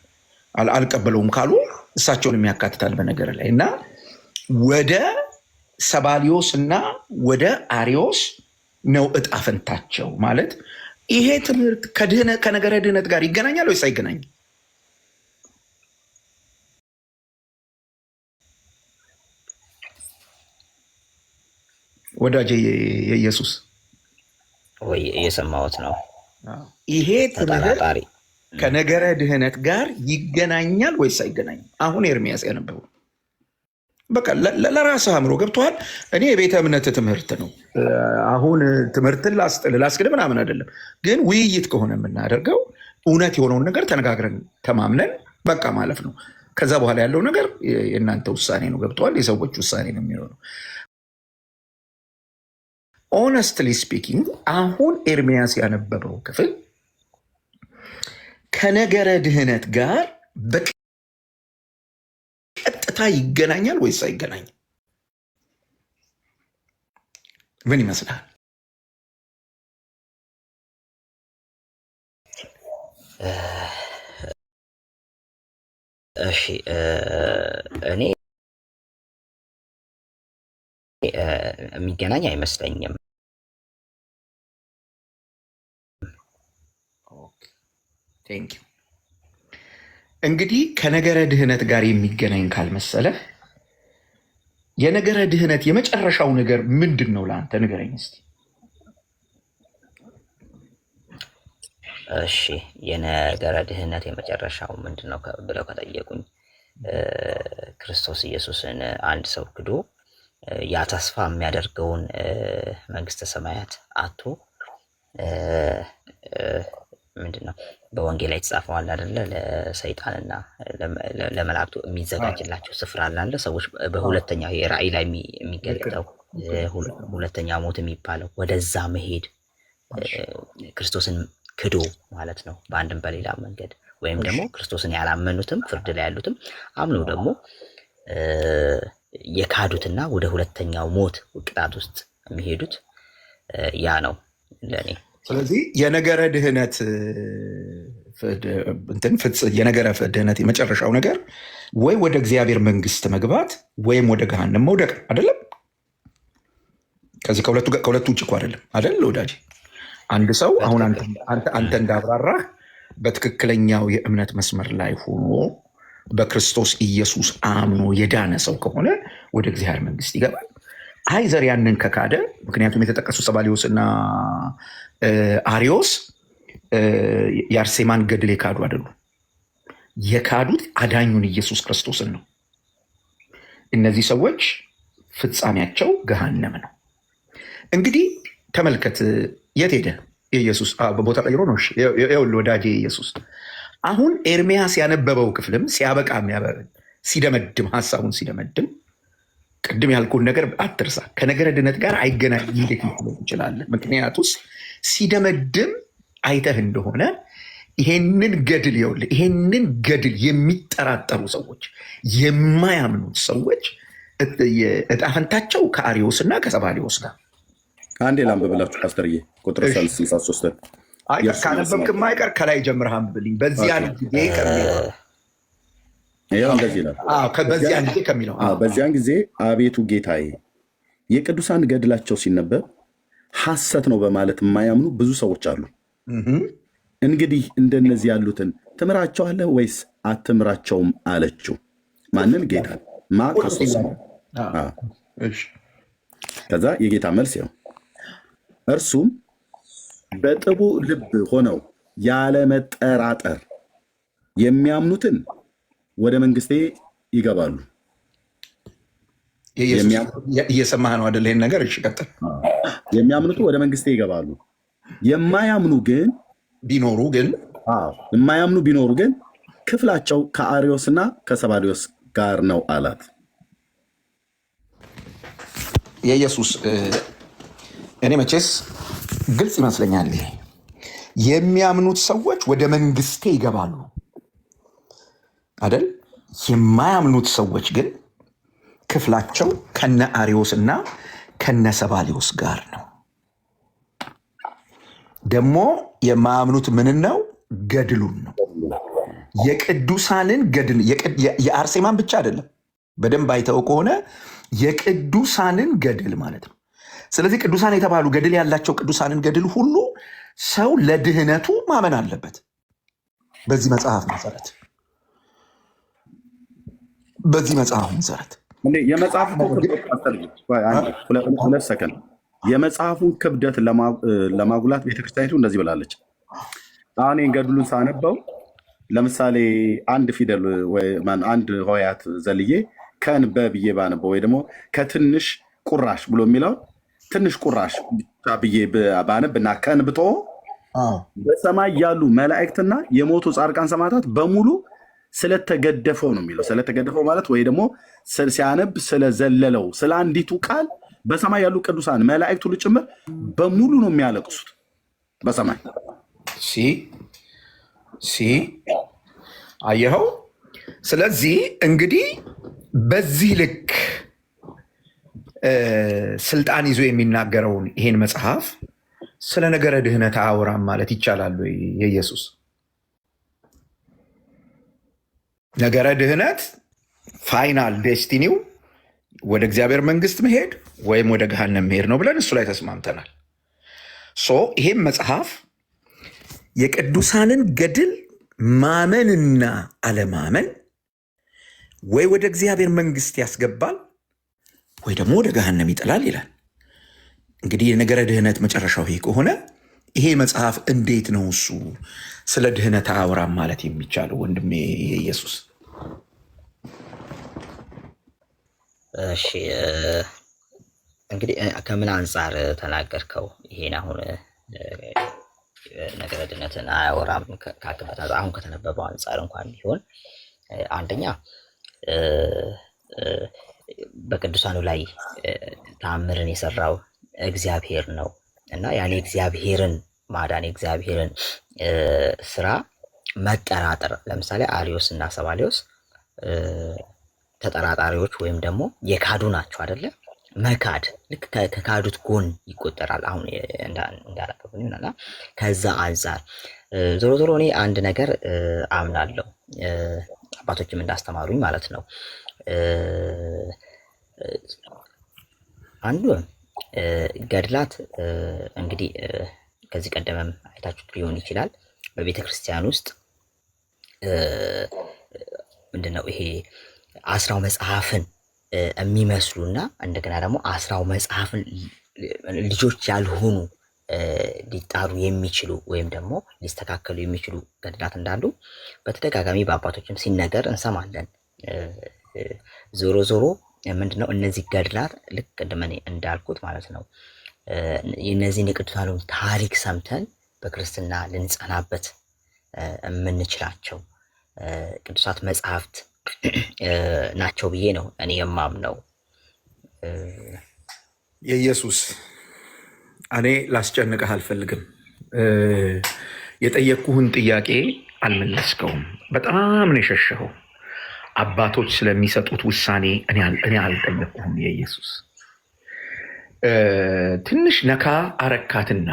አልቀበለውም ካሉ እሳቸውንም ያካትታል በነገር ላይ እና ወደ ሰባሊዮስ እና ወደ አሪዮስ ነው እጣፈንታቸው ማለት ይሄ ትምህርት ከነገረ ድህነት ጋር ይገናኛል ወይስ አይገናኝም? ወዳጄ የኢየሱስ ወይ እየሰማሁት ነው። ይሄ ትምህርት ከነገረ ድህነት ጋር ይገናኛል ወይስ አይገናኝም? አሁን ኤርሚያስ ያነበበው በቃ ለራስህ አእምሮ ገብቶሃል። እኔ የቤተ እምነት ትምህርት ነው አሁን ትምህርትን ላስክድ ምናምን አይደለም፣ ግን ውይይት ከሆነ የምናደርገው እውነት የሆነውን ነገር ተነጋግረን ተማምነን በቃ ማለፍ ነው። ከዛ በኋላ ያለው ነገር የእናንተ ውሳኔ ነው። ገብቶሃል? የሰዎች ውሳኔ ነው የሚሆነው። ኦነስትሊ ስፒኪንግ አሁን ኤርሚያስ ያነበበው ክፍል ከነገረ ድህነት ጋር በቀጥታ ይገናኛል ወይስ አይገናኝም? ምን ይመስላል? እሺ እኔ የሚገናኝ አይመስለኝም። ቴንኪው። እንግዲህ ከነገረ ድህነት ጋር የሚገናኝ ካልመሰለህ የነገረ ድህነት የመጨረሻው ነገር ምንድን ነው ለአንተ ንገረኝ እስኪ። እሺ የነገረ ድህነት የመጨረሻው ምንድን ነው ብለው ከጠየቁኝ ክርስቶስ ኢየሱስን አንድ ሰው ክዶ ያ ተስፋ የሚያደርገውን መንግስተ ሰማያት አቶ ምንድን ነው በወንጌል ላይ የተጻፈው አለ አይደለ? ለሰይጣንና ለመላእክቱ የሚዘጋጅላቸው ስፍራ አለ። ሰዎች በሁለተኛው የራእይ ላይ የሚገለጠው ሁለተኛ ሞት የሚባለው ወደዛ መሄድ ክርስቶስን ክዶ ማለት ነው በአንድም በሌላ መንገድ። ወይም ደግሞ ክርስቶስን ያላመኑትም ፍርድ ላይ ያሉትም አምነው ደግሞ የካዱትና ወደ ሁለተኛው ሞት ቅጣት ውስጥ የሚሄዱት ያ ነው ለኔ። ስለዚህ የነገረ ድህነት የነገረ ድህነት የመጨረሻው ነገር ወይ ወደ እግዚአብሔር መንግስት መግባት ወይም ወደ ገሃነም መውደቅ አይደለም። ከዚህ ከሁለቱ ውጭ እኮ አይደለም አይደል ወዳጅ? አንድ ሰው አሁን አንተ እንዳብራራህ በትክክለኛው የእምነት መስመር ላይ ሆኖ በክርስቶስ ኢየሱስ አምኖ የዳነ ሰው ከሆነ ወደ እግዚአብሔር መንግስት ይገባል። አይዘር ያንን ከካደ፣ ምክንያቱም የተጠቀሱ ሰባሊዮስ እና አሪዮስ የአርሴማን ገድል የካዱ አይደሉም። የካዱት አዳኙን ኢየሱስ ክርስቶስን ነው። እነዚህ ሰዎች ፍጻሜያቸው ገሃነም ነው። እንግዲህ ተመልከት፣ የት ሄደ ኢየሱስ? በቦታ ቀይሮ ነው። ይኸውልህ ወዳጄ ኢየሱስ አሁን ኤርሚያስ ያነበበው ክፍልም ሲያበቃ ሲደመድም ሀሳቡን ሲደመድም ቅድም ያልኩን ነገር አትርሳ። ከነገረ ድነት ጋር አይገናኝም እንዴት ይችላል? ምክንያቱስ ሲደመድም አይተህ እንደሆነ ይሄንን ገድል ይኸውልህ፣ ይሄንን ገድል የሚጠራጠሩ ሰዎች፣ የማያምኑት ሰዎች እጣ ፈንታቸው ከአሪዎስ እና ከሰባሊዎስ ጋር። አንዴ ላንብብላችሁ ፓስተርዬ፣ ቁጥር 63 ካነበብክ ማይቀር ከላይ ጀምረህ አንብብልኝ። በዚያን ጊዜ ከሚለው በዚያን ጊዜ አቤቱ ጌታዬ የቅዱሳን ገድላቸው ሲነበብ ሐሰት ነው በማለት የማያምኑ ብዙ ሰዎች አሉ። እንግዲህ እንደነዚህ ያሉትን ትምራቸዋለህ ወይስ አትምራቸውም አለችው። ማንን? ጌታ ክርስቶስ። ከዛ የጌታ መልስ ያው እርሱም በጥቡ ልብ ሆነው ያለመጠራጠር የሚያምኑትን ወደ መንግስቴ ይገባሉ። እየሰማህ ነው አይደል? ይሄን ነገር ቀጥል። የሚያምኑት ወደ መንግስቴ ይገባሉ፣ የማያምኑ ቢኖሩ ግን ክፍላቸው ከአሪዮስና ከሰባሊዮስ ጋር ነው አላት። የኢየሱስ እኔ መቼስ ግልጽ ይመስለኛል። ይሄ የሚያምኑት ሰዎች ወደ መንግስቴ ይገባሉ አይደል? የማያምኑት ሰዎች ግን ክፍላቸው ከነ አሪዮስ እና ከነ ሰባሊዮስ ጋር ነው። ደግሞ የማያምኑት ምን ነው? ገድሉን ነው። የቅዱሳንን ገድል የአርሴማን ብቻ አይደለም። በደንብ አይተው ከሆነ የቅዱሳንን ገድል ማለት ነው። ስለዚህ ቅዱሳን የተባሉ ገድል ያላቸው ቅዱሳንን ገድል ሁሉ ሰው ለድህነቱ ማመን አለበት። በዚህ መጽሐፍ መሰረት የመጽሐፉን ክብደት ለማጉላት ቤተክርስቲያኒቱ እንደዚህ ብላለች። አሁን ገድሉን ሳነበው ለምሳሌ አንድ ፊደል አንድ ሆያት ዘልዬ ከንበ ብዬ ባነበው ወይ ደግሞ ከትንሽ ቁራሽ ብሎ የሚለው ትንሽ ቁራሽ ብቻ ብዬ ባነብና ከንብቶ በሰማይ ያሉ መላእክትና የሞቱ ጻድቃን ሰማዕታት በሙሉ ስለተገደፈው ነው የሚለው። ስለተገደፈው ማለት ወይ ደግሞ ሲያነብ ስለዘለለው ስለ አንዲቱ ቃል በሰማይ ያሉ ቅዱሳን መላእክት ሁሉ ጭምር በሙሉ ነው የሚያለቅሱት በሰማይ። አየኸው? ስለዚህ እንግዲህ በዚህ ልክ ስልጣን ይዞ የሚናገረውን ይሄን መጽሐፍ ስለ ነገረ ድህነት አያወራም ማለት ይቻላል ወይ? የኢየሱስ ነገረ ድህነት ፋይናል ዴስቲኒው ወደ እግዚአብሔር መንግስት መሄድ ወይም ወደ ገሃነም መሄድ ነው ብለን እሱ ላይ ተስማምተናል። ይሄም መጽሐፍ የቅዱሳንን ገድል ማመንና አለማመን ወይ ወደ እግዚአብሔር መንግስት ያስገባል ወይ ደግሞ ወደ ገሃነም ይጥላል ይላል። እንግዲህ የነገረ ድህነት መጨረሻው ይሄ ከሆነ ይሄ መጽሐፍ እንዴት ነው እሱ ስለ ድህነት አያወራም ማለት የሚቻለው? ወንድሜ ኢየሱስ። እሺ እንግዲህ ከምን አንጻር ተናገርከው? ይሄን አሁን ነገረ ድህነትን አያወራም ካልክበት አሁን ከተነበበው አንጻር እንኳን ቢሆን አንደኛ በቅዱሳኑ ላይ ተአምርን የሰራው እግዚአብሔር ነው እና ያኔ እግዚአብሔርን ማዳን የእግዚአብሔርን ስራ መጠራጠር፣ ለምሳሌ አሪዮስ እና ሰባሊዮስ ተጠራጣሪዎች ወይም ደግሞ የካዱ ናቸው አይደለ? መካድ ልክ ከካዱት ጎን ይቆጠራል። አሁን እንዳላከብኝና ከዛ አንጻር ዞሮ ዞሮ እኔ አንድ ነገር አምናለሁ፣ አባቶችም እንዳስተማሩኝ ማለት ነው። አንዱ ገድላት እንግዲህ ከዚህ ቀደምም አይታችሁት ሊሆን ይችላል። በቤተ ክርስቲያን ውስጥ ምንድነው ይሄ አስራው መጽሐፍን የሚመስሉና እንደገና ደግሞ አስራው መጽሐፍን ልጆች ያልሆኑ ሊጣሩ የሚችሉ ወይም ደግሞ ሊስተካከሉ የሚችሉ ገድላት እንዳሉ በተደጋጋሚ በአባቶችም ሲነገር እንሰማለን። ዞሮ ዞሮ ምንድነው እነዚህ ገድላት ልክ ቅድም እኔ እንዳልኩት ማለት ነው የእነዚህን የቅዱሳኑን ታሪክ ሰምተን በክርስትና ልንጸናበት የምንችላቸው ቅዱሳት መጽሐፍት ናቸው ብዬ ነው እኔ የማምነው። የኢየሱስ እኔ ላስጨንቅህ አልፈልግም። የጠየቅኩህን ጥያቄ አልመለስከውም። በጣም ነው የሸሸኸው። አባቶች ስለሚሰጡት ውሳኔ እኔ አልጠየቅኩህም። የኢየሱስ ትንሽ ነካ አረካትና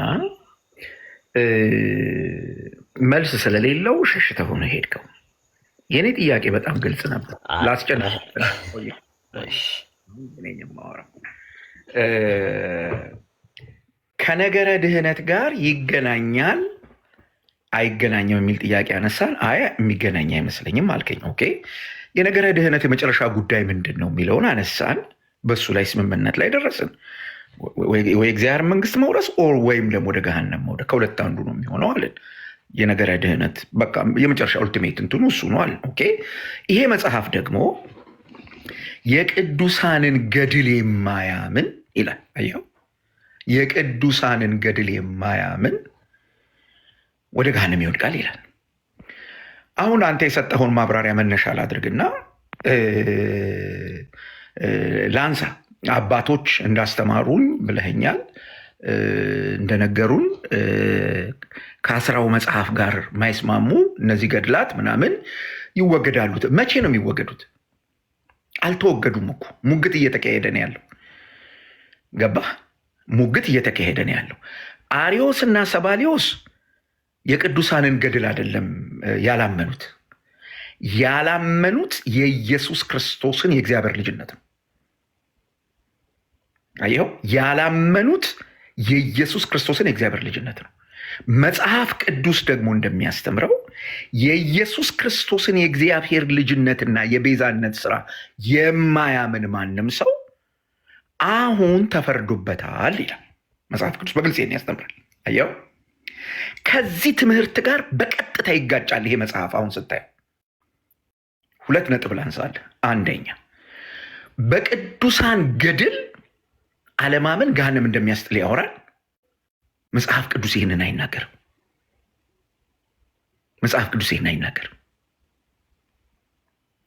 መልስ ስለሌለው ሸሽተህ ሆነ ሄድከው። የእኔ ጥያቄ በጣም ግልጽ ነበር። ላስጨንቅ ከነገረ ድህነት ጋር ይገናኛል አይገናኝም የሚል ጥያቄ አነሳን። አይ የሚገናኝ አይመስለኝም አልከኝ። ኦኬ፣ የነገረ ድህነት የመጨረሻ ጉዳይ ምንድን ነው የሚለውን አነሳን። በሱ ላይ ስምምነት ላይ ደረስን። ወይ እግዚአብሔር መንግስት መውረስ ወይም ደግሞ ወደ ገሃነም መውደቅ፣ ከሁለት አንዱ ነው የሚሆነው አለን። የነገረ ድህነት በቃ የመጨረሻ ኡልቲሜት እንትኑ እሱ ነው አለን። ኦኬ፣ ይሄ መጽሐፍ ደግሞ የቅዱሳንን ገድል የማያምን ይላል። አየኸው፣ የቅዱሳንን ገድል የማያምን ወደ ገሃነም ይወድቃል ይላል። አሁን አንተ የሰጠኸውን ማብራሪያ መነሻ ላድርግና ላንሳ። አባቶች እንዳስተማሩኝ ብለኸኛል፣ እንደነገሩን ከአስራው መጽሐፍ ጋር ማይስማሙ እነዚህ ገድላት ምናምን ይወገዳሉ። መቼ ነው የሚወገዱት? አልተወገዱም እኮ። ሙግት እየተካሄደ ነው ያለው። ገባህ? ሙግት እየተካሄደ ነው ያለው። አሪዮስ እና ሰባሊዮስ የቅዱሳንን ገድል አይደለም ያላመኑት የኢየሱስ ክርስቶስን የእግዚአብሔር ልጅነት ነው። አየኸው፣ ያላመኑት የኢየሱስ ክርስቶስን የእግዚአብሔር ልጅነት ነው። መጽሐፍ ቅዱስ ደግሞ እንደሚያስተምረው የኢየሱስ ክርስቶስን የእግዚአብሔር ልጅነትና የቤዛነት ስራ የማያምን ማንም ሰው አሁን ተፈርዶበታል ይላል መጽሐፍ ቅዱስ። በግልጽ ያስተምራል። አየኸው፣ ከዚህ ትምህርት ጋር በቀጥታ ይጋጫል ይሄ መጽሐፍ። አሁን ስታየው ሁለት ነጥብ ላንሳልህ። አንደኛ፣ በቅዱሳን ገድል አለማመን ገሃነም እንደሚያስጥል ያወራል። መጽሐፍ ቅዱስ ይህንን አይናገርም። መጽሐፍ ቅዱስ ይህን አይናገርም።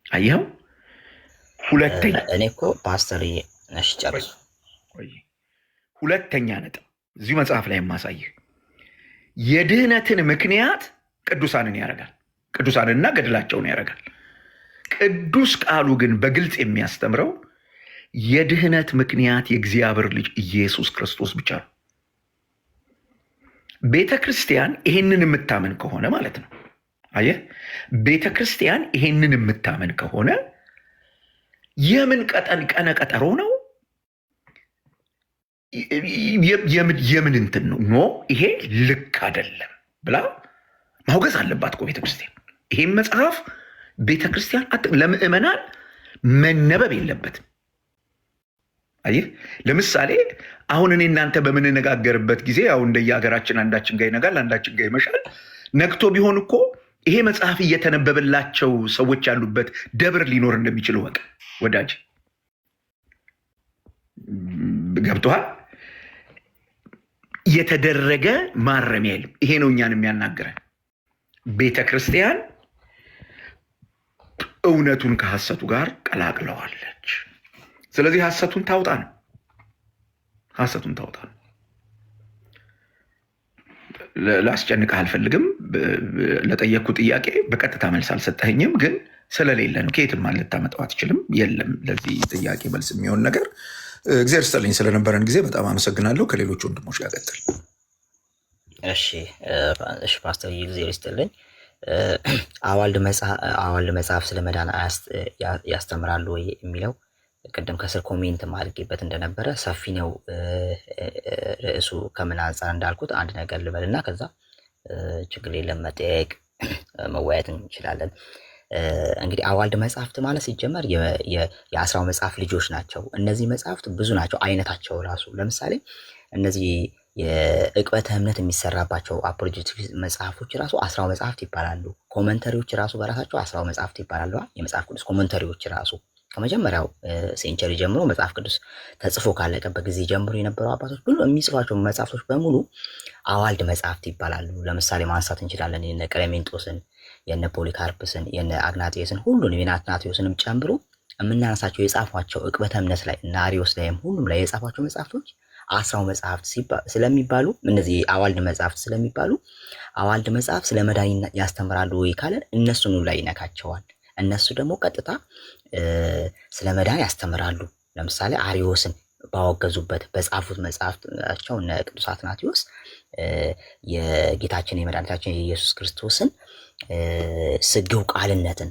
አየኸው። ሁለተኛ፣ እኔ እኮ ፓስተር ነሽ ጨርሱ። ሁለተኛ ነጥብ እዚሁ መጽሐፍ ላይ የማሳይህ የድህነትን ምክንያት ቅዱሳንን ያደርጋል። ቅዱሳንና ገድላቸውን ያደርጋል። ቅዱስ ቃሉ ግን በግልጽ የሚያስተምረው የድህነት ምክንያት የእግዚአብሔር ልጅ ኢየሱስ ክርስቶስ ብቻ ነው። ቤተ ክርስቲያን ይሄንን የምታመን ከሆነ ማለት ነው። አየህ፣ ቤተ ክርስቲያን ይሄንን የምታመን ከሆነ የምን ቀነ ቀጠሮ ነው? የምን እንትን ነው? ኖ ይሄ ልክ አይደለም ብላ ማውገዝ አለባት እኮ ቤተ ክርስቲያን። ይሄን መጽሐፍ ቤተ ክርስቲያን ለምዕመናን መነበብ የለበትም። አየህ፣ ለምሳሌ አሁን እኔ እናንተ በምንነጋገርበት ጊዜ ያው እንደየሀገራችን አንዳችን ጋር ይነጋል፣ አንዳችን ጋር ይመሻል። ነግቶ ቢሆን እኮ ይሄ መጽሐፍ እየተነበበላቸው ሰዎች ያሉበት ደብር ሊኖር እንደሚችል ወቅ ወዳጅ ገብቶሃል? የተደረገ ማረሚያ የለም። ይሄ ነው እኛን የሚያናግረን። ቤተ ክርስቲያን እውነቱን ከሐሰቱ ጋር ቀላቅለዋለች። ስለዚህ ሐሰቱን ታውጣ ነው። ላስጨንቅህ አልፈልግም። ለጠየቅኩ ጥያቄ በቀጥታ መልስ አልሰጠኸኝም፣ ግን ስለሌለ ነው። ከየትም ልታመጣው አትችልም። የለም ለዚህ ጥያቄ መልስ የሚሆን ነገር። እግዚአብሔር ይስጥልኝ ስለነበረን ጊዜ በጣም አመሰግናለሁ። ከሌሎች ወንድሞች ጋር ቀጥል። እሺ ፓስተር፣ እግዚአብሔር ይስጥልኝ። አዋልድ መጽሐፍ ስለ መዳን ያስተምራሉ ወይ የሚለው ቅድም ከስር ኮሜንት ማድረግበት እንደነበረ ሰፊ ነው ርዕሱ። ከምን አንጻር እንዳልኩት አንድ ነገር ልበልና ከዛ ችግር የለም መጠየቅ መወያየት እንችላለን። እንግዲህ አዋልድ መጽሐፍት ማለት ሲጀመር የአስራው መጽሐፍ ልጆች ናቸው። እነዚህ መጽሐፍት ብዙ ናቸው አይነታቸው ራሱ። ለምሳሌ እነዚህ የዕቅበተ እምነት የሚሰራባቸው አፖሎጂቲክ መጽሐፎች ራሱ አስራው መጽሐፍት ይባላሉ። ኮመንተሪዎች ራሱ በራሳቸው አስራው መጽሐፍት ይባላሉ። የመጽሐፍ ቅዱስ ኮመንተሪዎች ራሱ ከመጀመሪያው ሴንቸሪ ጀምሮ መጽሐፍ ቅዱስ ተጽፎ ካለቀበት ጊዜ ጀምሮ የነበሩ አባቶች ሁሉ የሚጽፏቸው መጽሐፍቶች በሙሉ አዋልድ መጽሐፍት ይባላሉ። ለምሳሌ ማንሳት እንችላለን የነ ቀሌሜንጦስን፣ የነ ፖሊካርፕስን፣ የነ አግናጤስን ሁሉንም የነ አትናቴዎስንም ጨምሮ የምናነሳቸው የጻፏቸው ዕቅበተ እምነት ላይ እና አሪዮስ ላይም ሁሉም ላይ የጻፏቸው መጽሐፍቶች አስራው መጽሐፍት ስለሚባሉ እነዚህ አዋልድ መጽሐፍት ስለሚባሉ አዋልድ መጽሐፍ ስለ መዳን ያስተምራሉ ወይ ካለን እነሱን ላይ ይነካቸዋል። እነሱ ደግሞ ቀጥታ ስለ መዳን ያስተምራሉ። ለምሳሌ አሪዮስን ባወገዙበት በጻፉት መጽሐፍታቸው እነ ቅዱስ አትናቴዎስ የጌታችን የመድኃኒታችን የኢየሱስ ክርስቶስን ስግው ቃልነትን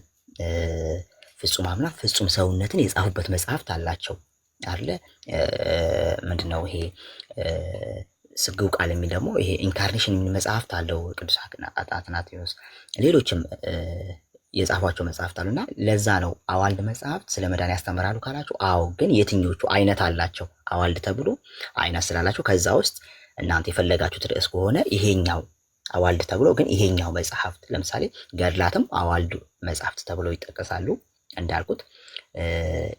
ፍጹም አምላክ ፍጹም ሰውነትን የጻፉበት መጽሐፍት አላቸው አለ። ምንድነው ይሄ ስግው ቃል የሚል ደግሞ ይሄ ኢንካርኔሽን የሚል መጽሐፍት አለው ቅዱስ አትናቴዎስ። ሌሎችም የጻፏቸው መጽሐፍት አሉና ለዛ ነው አዋልድ መጽሐፍት ስለ መዳን ያስተምራሉ ካላችሁ፣ አዎ ግን የትኞቹ አይነት አላቸው? አዋልድ ተብሎ አይነት ስላላቸው ከዛ ውስጥ እናንተ የፈለጋችሁት ርዕስ ከሆነ ይሄኛው አዋልድ ተብሎ ግን ይሄኛው መጽሐፍት ለምሳሌ ገድላትም አዋልድ መጽሐፍት ተብለው ይጠቀሳሉ እንዳልኩት።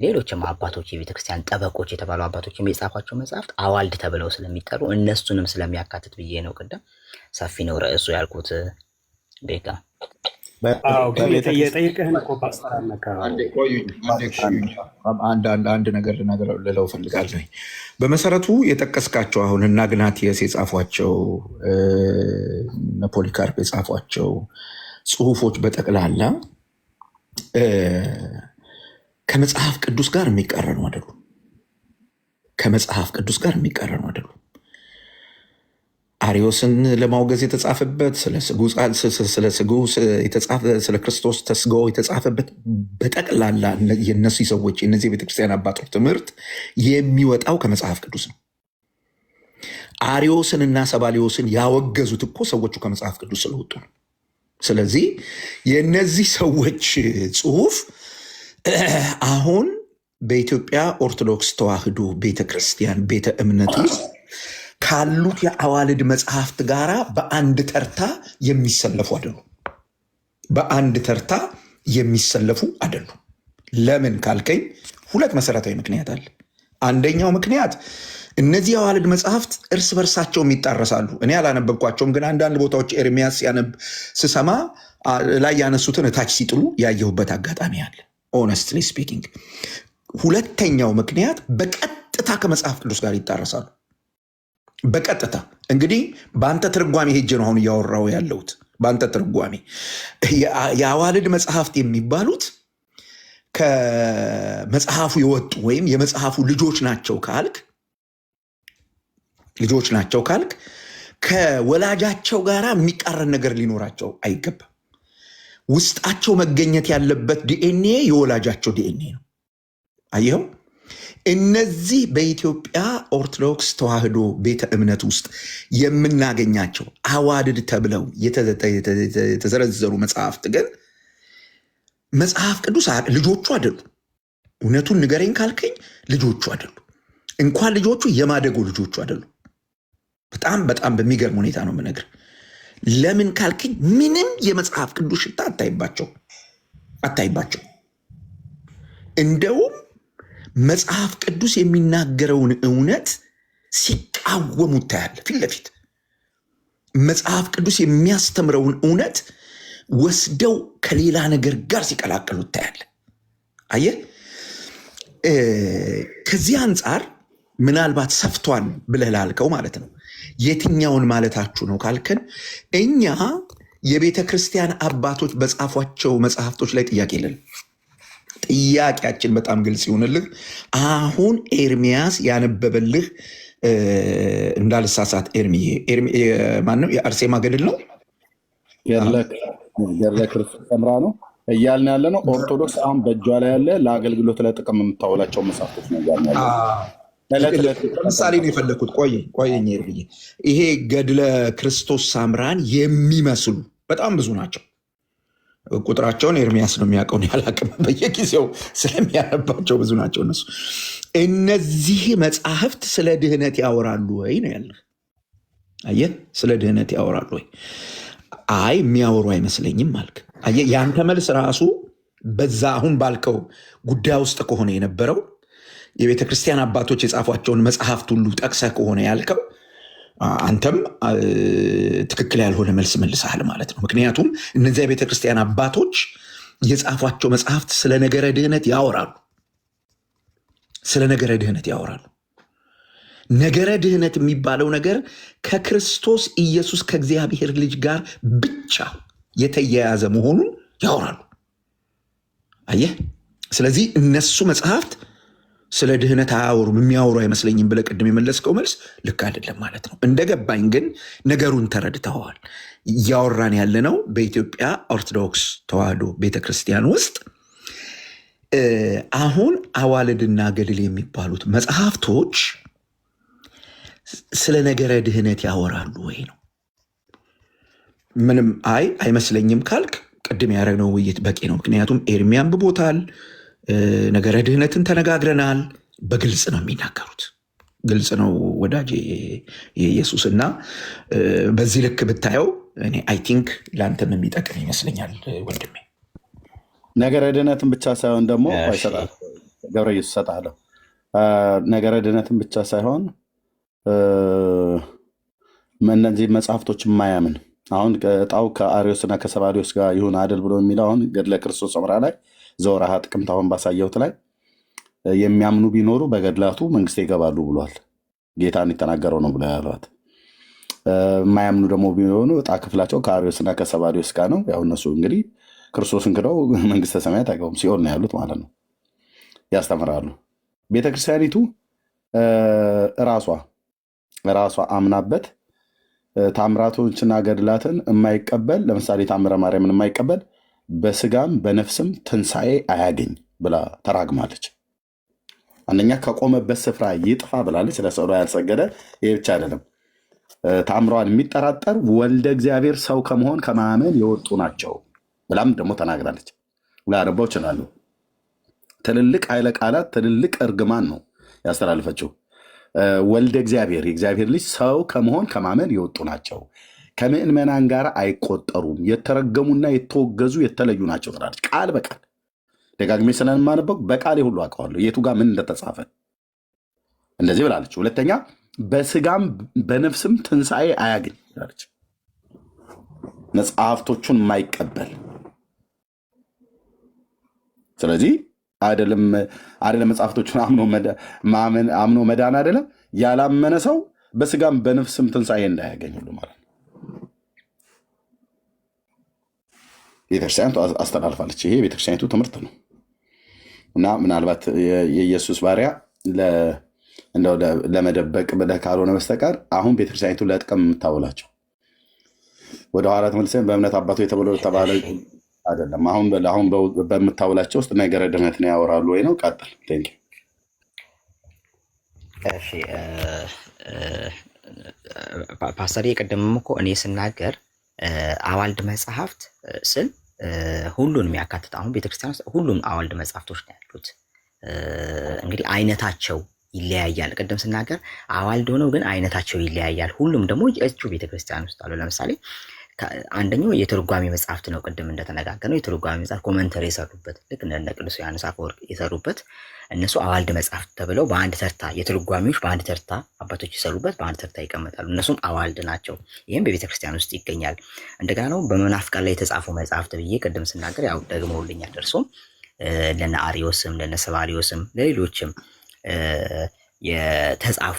ሌሎችም አባቶች የቤተክርስቲያን ጠበቆች የተባሉ አባቶችም የጻፏቸው መጽሐፍት አዋልድ ተብለው ስለሚጠሩ እነሱንም ስለሚያካትት ብዬ ነው ቅድም ሰፊ ነው ርዕሱ ያልኩት። ቤካ የጠየቀህን እኮ ፓስተር አንድ ነገር ልለው ፈልጋለሁ። በመሰረቱ የጠቀስካቸው አሁን እና ግናቲየስ የጻፏቸው ፖሊካርፕ የጻፏቸው ጽሁፎች በጠቅላላ ከመጽሐፍ ቅዱስ ጋር የሚቃረኑ አይደሉም። ከመጽሐፍ ቅዱስ ጋር የሚቃረኑ አይደሉም። አሪዮስን ለማውገዝ የተጻፈበት ስለ ክርስቶስ ተስጎ የተጻፈበት በጠቅላላ የነሱ ሰዎች የነዚህ የቤተክርስቲያን አባቶች ትምህርት የሚወጣው ከመጽሐፍ ቅዱስ ነው። አሪዮስንና ሰባሊዮስን ያወገዙት እኮ ሰዎቹ ከመጽሐፍ ቅዱስ ስለወጡ ነው። ስለዚህ የነዚህ ሰዎች ጽሁፍ አሁን በኢትዮጵያ ኦርቶዶክስ ተዋሕዶ ቤተክርስቲያን ቤተ እምነት ውስጥ ካሉት የአዋልድ መጽሐፍት ጋር በአንድ ተርታ የሚሰለፉ አይደሉም። በአንድ ተርታ የሚሰለፉ አይደሉም። ለምን ካልከኝ ሁለት መሰረታዊ ምክንያት አለ። አንደኛው ምክንያት እነዚህ የአዋልድ መጽሐፍት እርስ በርሳቸውም ይጣረሳሉ። እኔ አላነበብኳቸውም፣ ግን አንዳንድ ቦታዎች ኤርሚያስ ያነብ ስሰማ ላይ ያነሱትን እታች ሲጥሉ ያየሁበት አጋጣሚ አለ። ኦነስትሊ ስፒኪንግ። ሁለተኛው ምክንያት በቀጥታ ከመጽሐፍ ቅዱስ ጋር ይጣረሳሉ። በቀጥታ እንግዲህ በአንተ ትርጓሜ ሄጄ ነው አሁን እያወራው ያለሁት። በአንተ ትርጓሜ የአዋልድ መጽሐፍት የሚባሉት ከመጽሐፉ የወጡ ወይም የመጽሐፉ ልጆች ናቸው ካልክ ከወላጃቸው ጋር የሚቃረን ነገር ሊኖራቸው አይገባም። ውስጣቸው መገኘት ያለበት ዲኤንኤ የወላጃቸው ዲኤንኤ ነው። አየኸው? እነዚህ በኢትዮጵያ ኦርቶዶክስ ተዋሕዶ ቤተ እምነት ውስጥ የምናገኛቸው አዋልድ ተብለው የተዘረዘሩ መጽሐፍት ግን መጽሐፍ ቅዱስ ልጆቹ አይደሉም። እውነቱን ንገረኝ ካልከኝ ልጆቹ አይደሉም። እንኳን ልጆቹ የማደጎ ልጆቹ አይደሉም። በጣም በጣም በሚገርም ሁኔታ ነው የምነግርህ። ለምን ካልከኝ ምንም የመጽሐፍ ቅዱስ ሽታ አታይባቸው። እንደውም መጽሐፍ ቅዱስ የሚናገረውን እውነት ሲቃወሙ ታያለህ። ፊት ለፊት መጽሐፍ ቅዱስ የሚያስተምረውን እውነት ወስደው ከሌላ ነገር ጋር ሲቀላቀሉ ታያለህ። አየህ፣ ከዚህ አንጻር ምናልባት ሰፍቷል ብለህ ላልከው ማለት ነው። የትኛውን ማለታችሁ ነው ካልከን፣ እኛ የቤተ ክርስቲያን አባቶች በጻፏቸው መጽሐፍቶች ላይ ጥያቄ የለንም። ጥያቄያችን በጣም ግልጽ ይሆንልህ። አሁን ኤርሚያስ ያነበበልህ እንዳልሳሳት ማነው? የአርሴማ ገድል ነው፣ ገድለ ክርስቶስ ሰምራ ነው እያልን ያለ ነው። ኦርቶዶክስ አሁን በእጇ ላይ ያለ ለአገልግሎት ለጥቅም የምታውላቸው መጽሐፍቶች ነው እያልን ያለ። ለምሳሌ ነው የፈለግኩት። ቆየኝ ኤርሚዬ፣ ይሄ ገድለ ክርስቶስ ሳምራን የሚመስሉ በጣም ብዙ ናቸው። ቁጥራቸውን ኤርሚያስ ነው የሚያውቀውን ያላቅም፣ በየጊዜው ስለሚያነባቸው ብዙ ናቸው እነሱ። እነዚህ መጽሐፍት ስለ ድህነት ያወራሉ ወይ ነው ያለህ? አየህ፣ ስለ ድህነት ያወራሉ ወይ? አይ የሚያወሩ አይመስለኝም አልክ። አየህ፣ ያንተ መልስ ራሱ በዛ አሁን ባልከው ጉዳይ ውስጥ ከሆነ የነበረው የቤተ ክርስቲያን አባቶች የጻፏቸውን መጽሐፍት ሁሉ ጠቅሰህ ከሆነ ያልከው አንተም ትክክል ያልሆነ መልስ መልሰሃል ማለት ነው። ምክንያቱም እነዚያ የቤተ ክርስቲያን አባቶች የጻፏቸው መጽሐፍት ስለ ነገረ ድህነት ያወራሉ። ነገረ ድህነት የሚባለው ነገር ከክርስቶስ ኢየሱስ ከእግዚአብሔር ልጅ ጋር ብቻ የተያያዘ መሆኑን ያወራሉ። አየህ፣ ስለዚህ እነሱ መጽሐፍት ስለ ድህነት አያወሩም፣ የሚያወሩ አይመስለኝም ብለህ ቅድም የመለስከው መልስ ልክ አይደለም ማለት ነው። እንደገባኝ ግን ነገሩን ተረድተዋል። እያወራን ያለነው በኢትዮጵያ ኦርቶዶክስ ተዋሕዶ ቤተክርስቲያን ውስጥ አሁን አዋልድና ገድል የሚባሉት መጽሐፍቶች ስለ ነገረ ድህነት ያወራሉ ወይ ነው። ምንም አይመስለኝም ካልክ ቅድም ያደረግነው ውይይት በቂ ነው። ምክንያቱም ኤርሚ አንብቦታል፣ ነገረ ድህነትን ተነጋግረናል። በግልጽ ነው የሚናገሩት፣ ግልጽ ነው ወዳጅ የኢየሱስና በዚህ ልክ ብታየው እኔ አይ ቲንክ ለአንተም የሚጠቅም ይመስለኛል ወንድሜ። ነገረ ድህነትን ብቻ ሳይሆን ደግሞ ገብረ ኢየሱስ እሰጥሃለሁ። ነገረ ድህነትን ብቻ ሳይሆን እነዚህ መጽሐፍቶች የማያምን አሁን እጣው ከአርዮስና ከሰባሊዮስ ጋር ይሁን አደል ብሎ የሚለው አሁን ገድለ ክርስቶስ ሠምራ ላይ ዘወርኃ ጥቅምት አሁን ባሳየሁት ላይ የሚያምኑ ቢኖሩ በገድላቱ መንግስት ይገባሉ ብሏል። ጌታን የተናገረው ነው ብሎ ያሏት። የማያምኑ ደግሞ ቢሆኑ እጣ ክፍላቸው ከአርዮስና ከሰባሊዮስ ጋር ነው። ያው እነሱ እንግዲህ ክርስቶስን ክደው መንግስተ ሰማያት አይገቡም፣ ሲኦል ነው ያሉት ማለት ነው። ያስተምራሉ። ቤተክርስቲያኒቱ ራሷ አምናበት ታምራቶችና ገድላትን የማይቀበል ለምሳሌ ታምረ ማርያምን የማይቀበል በስጋም በነፍስም ትንሣኤ አያገኝ ብላ ተራግማለች። አንደኛ ከቆመበት ስፍራ ይጥፋ ብላለች። ለስዕሏ ያልሰገደ ይህ ብቻ አይደለም፣ ታምሯን የሚጠራጠር ወልደ እግዚአብሔር ሰው ከመሆን ከማመን የወጡ ናቸው ብላም ደግሞ ተናግራለች። ላነበው ይችላሉ። ትልልቅ ኃይለ ቃላት፣ ትልልቅ እርግማን ነው ያስተላልፈችው። ወልደ እግዚአብሔር የእግዚአብሔር ልጅ ሰው ከመሆን ከማመን የወጡ ናቸው፣ ከምዕመናን ጋር አይቆጠሩም፣ የተረገሙና የተወገዙ የተለዩ ናቸው ትላለች። ቃል በቃል ደጋግሜ ስለማነበው በቃሌ ሁሉ አውቀዋለሁ የቱ ጋር ምን እንደተጻፈ። እንደዚህ ብላለች። ሁለተኛ በስጋም በነፍስም ትንሣኤ አያገኝ ትላለች። መጽሐፍቶቹን የማይቀበል ስለዚህ አይደለም መጽሐፍቶቹን አምኖ መዳን አይደለም ያላመነ ሰው በስጋም በነፍስም ትንሣኤ እንዳያገኝ ሁሉ ማለት ነው ቤተክርስቲያኒቱ አስተላልፋለች። ይሄ ቤተክርስቲያኒቱ ትምህርት ነው እና ምናልባት የኢየሱስ ባሪያ ለመደበቅ ብለህ ካልሆነ በስተቀር አሁን ቤተክርስቲያኒቱ ለጥቅም የምታውላቸው ወደኋላ ተመልሰን በእምነት አባቶ የተባለ አይደለም። አሁን በምታውላቸው ውስጥ ነገረ ድህነትን ያወራሉ ወይ ነው። ቀጥል። እሺ ፓስተር፣ ቅድምም እኮ እኔ ስናገር አዋልድ መጽሐፍት ስል ሁሉን የሚያካትት አሁን ቤተክርስቲያን ውስጥ ሁሉም አዋልድ መጽሐፍቶች ነው ያሉት። እንግዲህ አይነታቸው ይለያያል። ቅድም ስናገር አዋልድ ሆነው ግን አይነታቸው ይለያያል። ሁሉም ደግሞ የእጁ ቤተክርስቲያን ውስጥ አሉ። ለምሳሌ አንደኛው የትርጓሜ መጽሐፍት ነው። ቅድም እንደተነጋገርነው የትርጓሜ መጽሐፍ ኮመንተሪ የሰሩበት ልክ እንደ ቅዱስ ዮሐንስ አፈወርቅ የሰሩበት እነሱ አዋልድ መጽሐፍት ተብለው በአንድ ተርታ የትርጓሜዎች በአንድ ተርታ አባቶች የሰሩበት በአንድ ተርታ ይቀመጣሉ። እነሱም አዋልድ ናቸው። ይህም በቤተክርስቲያን ውስጥ ይገኛል። እንደገና ነው በመናፍቃን ላይ የተጻፉ መጽሐፍት ብዬ ቅድም ስናገር ያው ደግመውልኛል። ደርሶም ለነ አሪዮስም ለነ ሰባሊዮስም ለሌሎችም የተጻፉ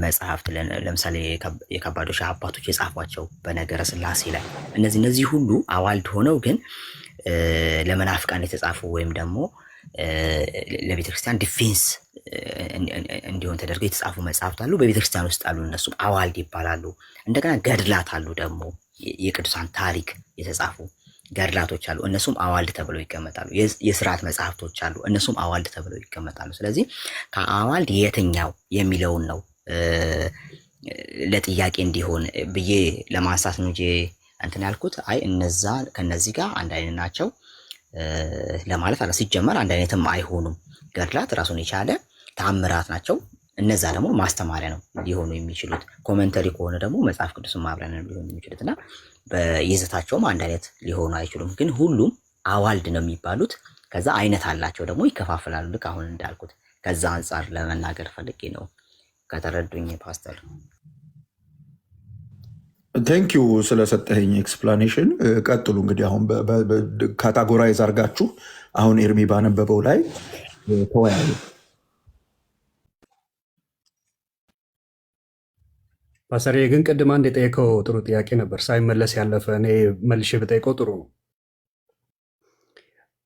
መጽሐፍት ለምሳሌ የካባዶሻ አባቶች የጻፏቸው በነገረ ስላሴ ላይ እነዚህ ሁሉ አዋልድ ሆነው ግን ለመናፍቃን የተጻፉ ወይም ደግሞ ለቤተክርስቲያን ዲፌንስ እንዲሆን ተደርገው የተጻፉ መጽሐፍት አሉ። በቤተክርስቲያን ውስጥ አሉ። እነሱም አዋልድ ይባላሉ። እንደገና ገድላት አሉ። ደግሞ የቅዱሳን ታሪክ የተጻፉ ገድላቶች አሉ። እነሱም አዋልድ ተብለው ይቀመጣሉ። የስርዓት መጽሐፍቶች አሉ። እነሱም አዋልድ ተብለው ይቀመጣሉ። ስለዚህ ከአዋልድ የትኛው የሚለውን ነው ለጥያቄ እንዲሆን ብዬ ለማንሳት ነው እንጂ እንትን ያልኩት አይ እነዛ ከነዚህ ጋር አንድ አይነት ናቸው ለማለት አለ። ሲጀመር አንድ አይነትም አይሆኑም። ገድላት ራሱን የቻለ ተአምራት ናቸው። እነዛ ደግሞ ማስተማሪያ ነው ሊሆኑ የሚችሉት። ኮመንተሪ ከሆነ ደግሞ መጽሐፍ ቅዱስን ማብራሪያ ነው ሊሆኑ የሚችሉት እና በይዘታቸውም አንድ አይነት ሊሆኑ አይችሉም። ግን ሁሉም አዋልድ ነው የሚባሉት። ከዛ አይነት አላቸው ደግሞ ይከፋፈላሉ። ልክ አሁን እንዳልኩት ከዛ አንጻር ለመናገር ፈልጌ ነው። ከተረዱኝ ፓስተር። ቴንኪዩ ስለሰጠኸኝ ኤክስፕላኔሽን። ቀጥሉ እንግዲህ አሁን ካታጎራይዝ አድርጋችሁ አሁን ኤርሚ ባነበበው ላይ ተወያዩ። ፓስተር ግን ቅድም አንድ የጠየቀው ጥሩ ጥያቄ ነበር፣ ሳይመለስ ያለፈ። እኔ መልሼ በጠየቀው ጥሩ ነው።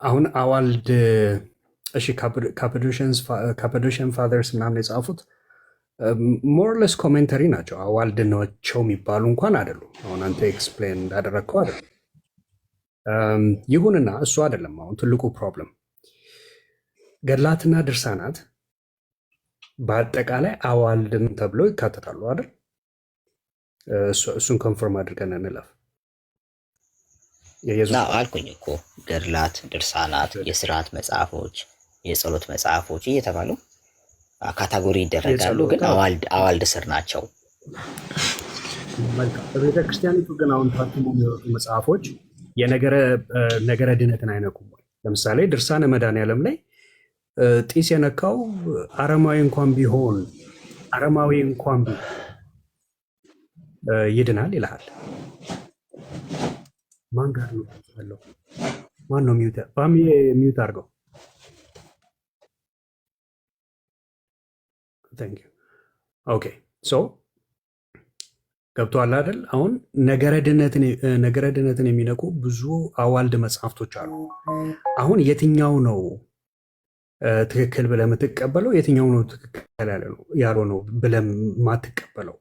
አሁን አዋልድ እሺ፣ ካፓዶሽን ፋዘርስ ምናምን የጻፉት ሞርለስ ኮሜንተሪ ናቸው። አዋልድ ናቸው የሚባሉ እንኳን አይደሉም። አሁን አንተ ኤክስፕሌን እንዳደረግከው አይደሉም። ይሁንና እሱ አይደለም አሁን ትልቁ ፕሮብለም። ገድላትና ድርሳናት በአጠቃላይ አዋልድም ተብለው ይካተታሉ አይደል? እሱን ኮንፈርም አድርገን እንለፍ። አልኩኝ እኮ ገድላት፣ ድርሳናት፣ የስርዓት መጽሐፎች፣ የጸሎት መጽሐፎች እየተባሉ ካታጎሪ ይደረጋሉ። ግን አዋልድ ስር ናቸው። በቤተ ክርስቲያኒቱ ግን አሁን ታትሞ የሚወጡ መጽሐፎች የነገረ ድነትን አይነኩም ወይ? ለምሳሌ ድርሳነ መድኃኔዓለም ላይ ጢስ የነካው አረማዊ እንኳን ቢሆን ይድናል ይልሃል። ማን ጋር ነው ያለው? ማን ነው ሚዩት አድርገው። ኦኬ ሶ ገብቶሃል አይደል? አሁን ነገረ ድነትን የሚነኩ ብዙ አዋልድ መጽሐፍቶች አሉ። አሁን የትኛው ነው ትክክል ብለህ የምትቀበለው? የትኛው ነው ትክክል ያልሆነው ብለህ ማትቀበለው?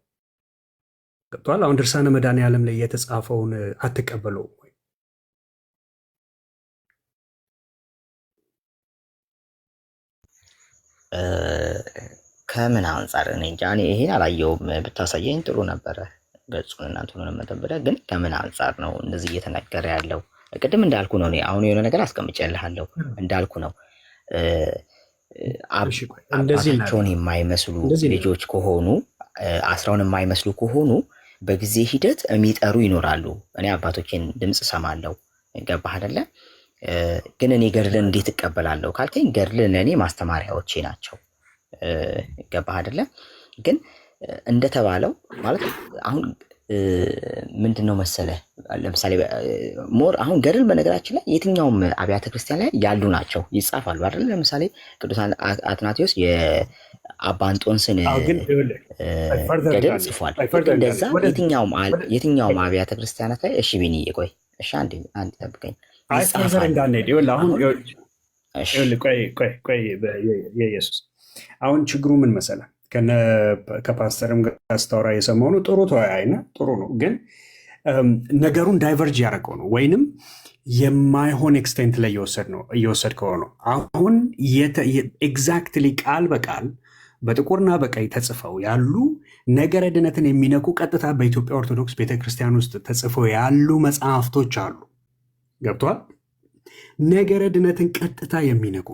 ገብቶሃል? አሁን ድርሳነ መድኃኔዓለም ላይ የተጻፈውን አትቀበለው ወይ? ከምን አንጻር? እኔ እንጃ፣ እኔ ይሄን አላየውም። ብታሳየኝ ጥሩ ነበረ ገጹን እናንተን መጠበደ። ግን ከምን አንጻር ነው እንደዚህ እየተነገረ ያለው? ቅድም እንዳልኩ ነው። እኔ አሁን የሆነ ነገር አስቀምጬልሃለሁ እንዳልኩ ነው። አባታቸውን የማይመስሉ ልጆች ከሆኑ አስራውን የማይመስሉ ከሆኑ በጊዜ ሂደት የሚጠሩ ይኖራሉ። እኔ አባቶቼን ድምፅ ሰማለሁ። ገባህ አይደለ? ግን እኔ ገድልን እንዴት እቀበላለሁ ካልከኝ ገድልን ለእኔ ማስተማሪያዎቼ ናቸው። ገባህ አይደለ? ግን እንደተባለው ማለት አሁን ምንድን ነው መሰለህ፣ ለምሳሌ ሞር አሁን ገድል በነገራችን ላይ የትኛውም አብያተ ክርስቲያን ላይ ያሉ ናቸው፣ ይጻፋሉ አይደለ? ለምሳሌ ቅዱስ አትናቴዎስ የአባ እንጦንስን ገድል ጽፏል። እንደዛ የትኛውም አብያተ ክርስቲያናት ላይ እሺ ቢኒዬ ቆይ እሺ አንድ ጠብቀኝ። የኢየሱስ አሁን ችግሩ ምን መሰለህ፣ ከፓስተርም ጋር ስታወራ የሰማኑ ጥሩ ተወያይና ጥሩ ነው። ግን ነገሩን ዳይቨርጅ ያደረገው ነው ወይንም የማይሆን ኤክስቴንት ላይ እየወሰድከው ነው። አሁን ኤግዛክትሊ ቃል በቃል በጥቁርና በቀይ ተጽፈው ያሉ ነገረ ድነትን የሚነኩ ቀጥታ በኢትዮጵያ ኦርቶዶክስ ቤተክርስቲያን ውስጥ ተጽፈው ያሉ መጽሐፍቶች አሉ። ገብቷል? ነገረ ድነትን ቀጥታ የሚነኩ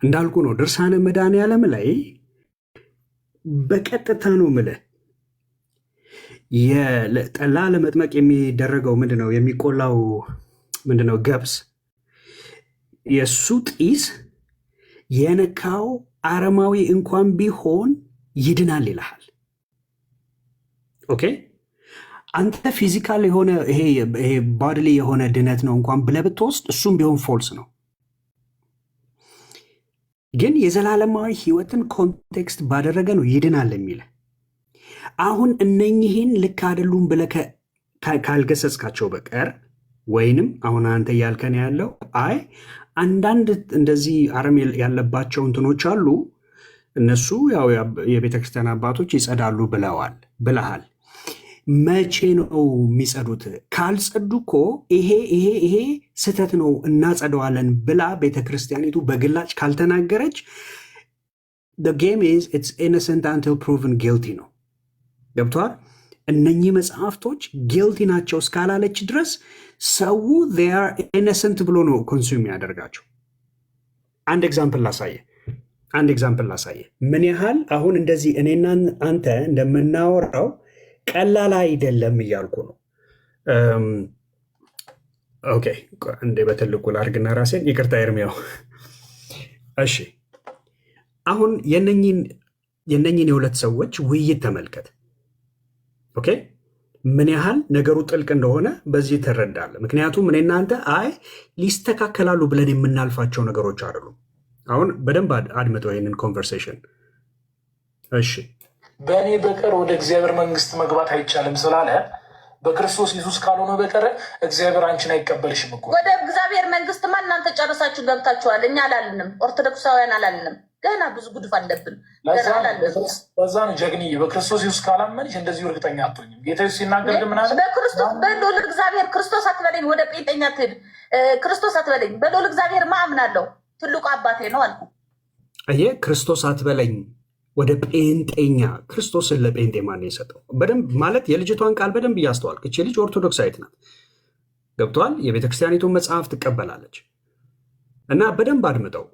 እንዳልኩ ነው። ድርሳነ መድኃኔዓለም ላይ በቀጥታ ነው የምልህ። ጠላ ለመጥመቅ የሚደረገው ምንድነው? የሚቆላው ምንድነው? ገብስ። የእሱ ጢስ የነካው አረማዊ እንኳን ቢሆን ይድናል ይልሃል። ኦኬ፣ አንተ ፊዚካል የሆነ ይሄ ባድሊ የሆነ ድነት ነው እንኳን ብለህ ብትወስድ እሱም ቢሆን ፎልስ ነው። ግን የዘላለማዊ ሕይወትን ኮንቴክስት ባደረገ ነው ይድናል የሚል። አሁን እነኝህን ልክ አይደሉም ብለህ ካልገሰጽካቸው በቀር ወይንም አሁን አንተ እያልከን ያለው አይ አንዳንድ እንደዚህ አረም ያለባቸው እንትኖች አሉ፣ እነሱ ያው የቤተ ክርስቲያን አባቶች ይጸዳሉ ብለሃል። መቼ ነው የሚጸዱት? ካልጸዱ እኮ ይሄ ስህተት ነው እናጸደዋለን ብላ ቤተ ክርስቲያኒቱ በግላጭ ካልተናገረች the game is it's innocent until proven guilty ነው። ገብቷል? እነኚህ መጽሐፍቶች ጊልቲ ናቸው እስካላለች ድረስ ሰው they are innocent ብሎ ነው ኮንሱም ያደርጋቸው። አንድ ኤግዛምፕል ላሳየ ምን ያህል አሁን እንደዚህ እኔና አንተ እንደምናወራው ቀላል አይደለም እያልኩ ነው። ኦኬ እንዴ በትልቁ ላድርግና ራሴን ይቅርታ ኤርሚያው። እሺ አሁን የነኝን የሁለት ሰዎች ውይይት ተመልከት። ኦኬ ምን ያህል ነገሩ ጥልቅ እንደሆነ በዚህ ትረዳለህ። ምክንያቱም እኔ እናንተ አይ ሊስተካከላሉ ብለን የምናልፋቸው ነገሮች አይደሉም። አሁን በደንብ አድምጠው ይህንን ኮንቨርሴሽን። እሺ በእኔ በቀር ወደ እግዚአብሔር መንግስት መግባት አይቻልም ስላለ በክርስቶስ ኢየሱስ ካልሆነ በቀር እግዚአብሔር አንቺን አይቀበልሽም እኮ። ወደ እግዚአብሔር መንግስትማ እናንተ ጨርሳችሁ ገብታችኋል። እኛ አላልንም፣ ኦርቶዶክሳውያን አላልንም። ገና ብዙ ጉድፍ አለብን። በዛ ነው ጀግንዬ፣ በክርስቶስ ኢየሱስ ካላመንሽ እንደዚሁ እርግጠኛ አትሆኝም። ጌታ ኢየሱስ ሲናገር ግን ምን አለ? በክርስቶስ በልዑል እግዚአብሔር ክርስቶስ አትበለኝ፣ ወደ ጴንጤኛ ትሄድ ክርስቶስ አትበለኝ። በልዑል እግዚአብሔር አምናለሁ፣ ትልቁ አባቴ ነው አልኩ። አየህ፣ ክርስቶስ አትበለኝ ወደ ጴንጤኛ። ክርስቶስን ለጴንጤ ማን የሰጠው? በደንብ ማለት የልጅቷን ቃል በደንብ እያስተዋልክ። እቺ ልጅ ኦርቶዶክሳዊት ናት፣ ገብቷል። የቤተክርስቲያኒቱን መጽሐፍ ትቀበላለች እና በደንብ አድምጠው።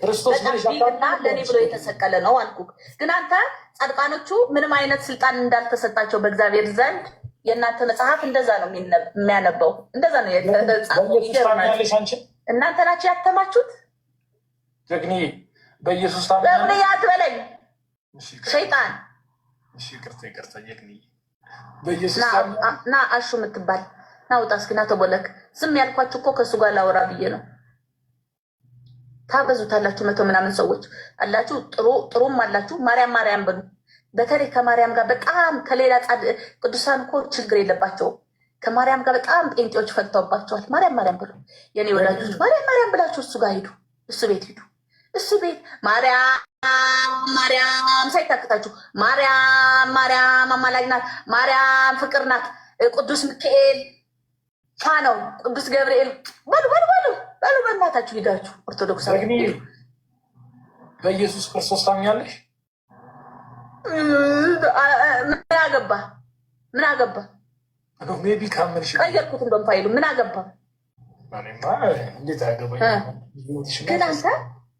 በጣምና ለእኔ ብሎ የተሰቀለ ነው አልኩ። ግን አንተ ጻድቃኖቹ ምንም አይነት ስልጣን እንዳልተሰጣቸው በእግዚአብሔር ዘንድ የእናንተ መጽሐፍ እንደዛ ነው የሚያነበው፣ እንደዛ ነው የተጻፈው። እናንተ ናቸው ያተማችሁት። ጀግኒ በኢየሱስ በእብንያ አትበለኝ ሸይጣን። ይቅርታ ጀግኒ ና አሹ የምትባል ና ውጣ እስኪ ና ተቦለክ። ዝም ያልኳችሁ እኮ ከእሱ ጋር ላወራ ብዬ ነው። ታበዙታላችሁ። 100 ምናምን ሰዎች አላችሁ፣ ጥሩም አላችሁ። ማርያም ማርያም በሉ። በተለይ ከማርያም ጋር በጣም ከሌላ ቅዱሳን እኮ ችግር የለባቸውም። ከማርያም ጋር በጣም ጴንጤዎች ፈግተውባቸዋል። ማርያም ማርያም ብሎ የኔ ወዳጆች ማርያም ማርያም ብላችሁ እሱ ጋር ሂዱ፣ እሱ ቤት ሂዱ። እሱ ቤት ማርያም ማርያም ሳይታክታችሁ ማርያም ማርያም አማላጅ ናት፣ ማርያም ፍቅር ናት፣ ቅዱስ ሚካኤል ነው፣ ቅዱስ ገብርኤል በሉ በሉ በሉ በሉ። በእናታችሁ ሂዳችሁ ኦርቶዶክሳዊ በኢየሱስ ክርስቶስ ታምኛለሽ? ምን አገባ ምን አገባ? ሜቢ ካመንሽ ቀየርኩት እንደውም ፋይሉ ምን አገባ?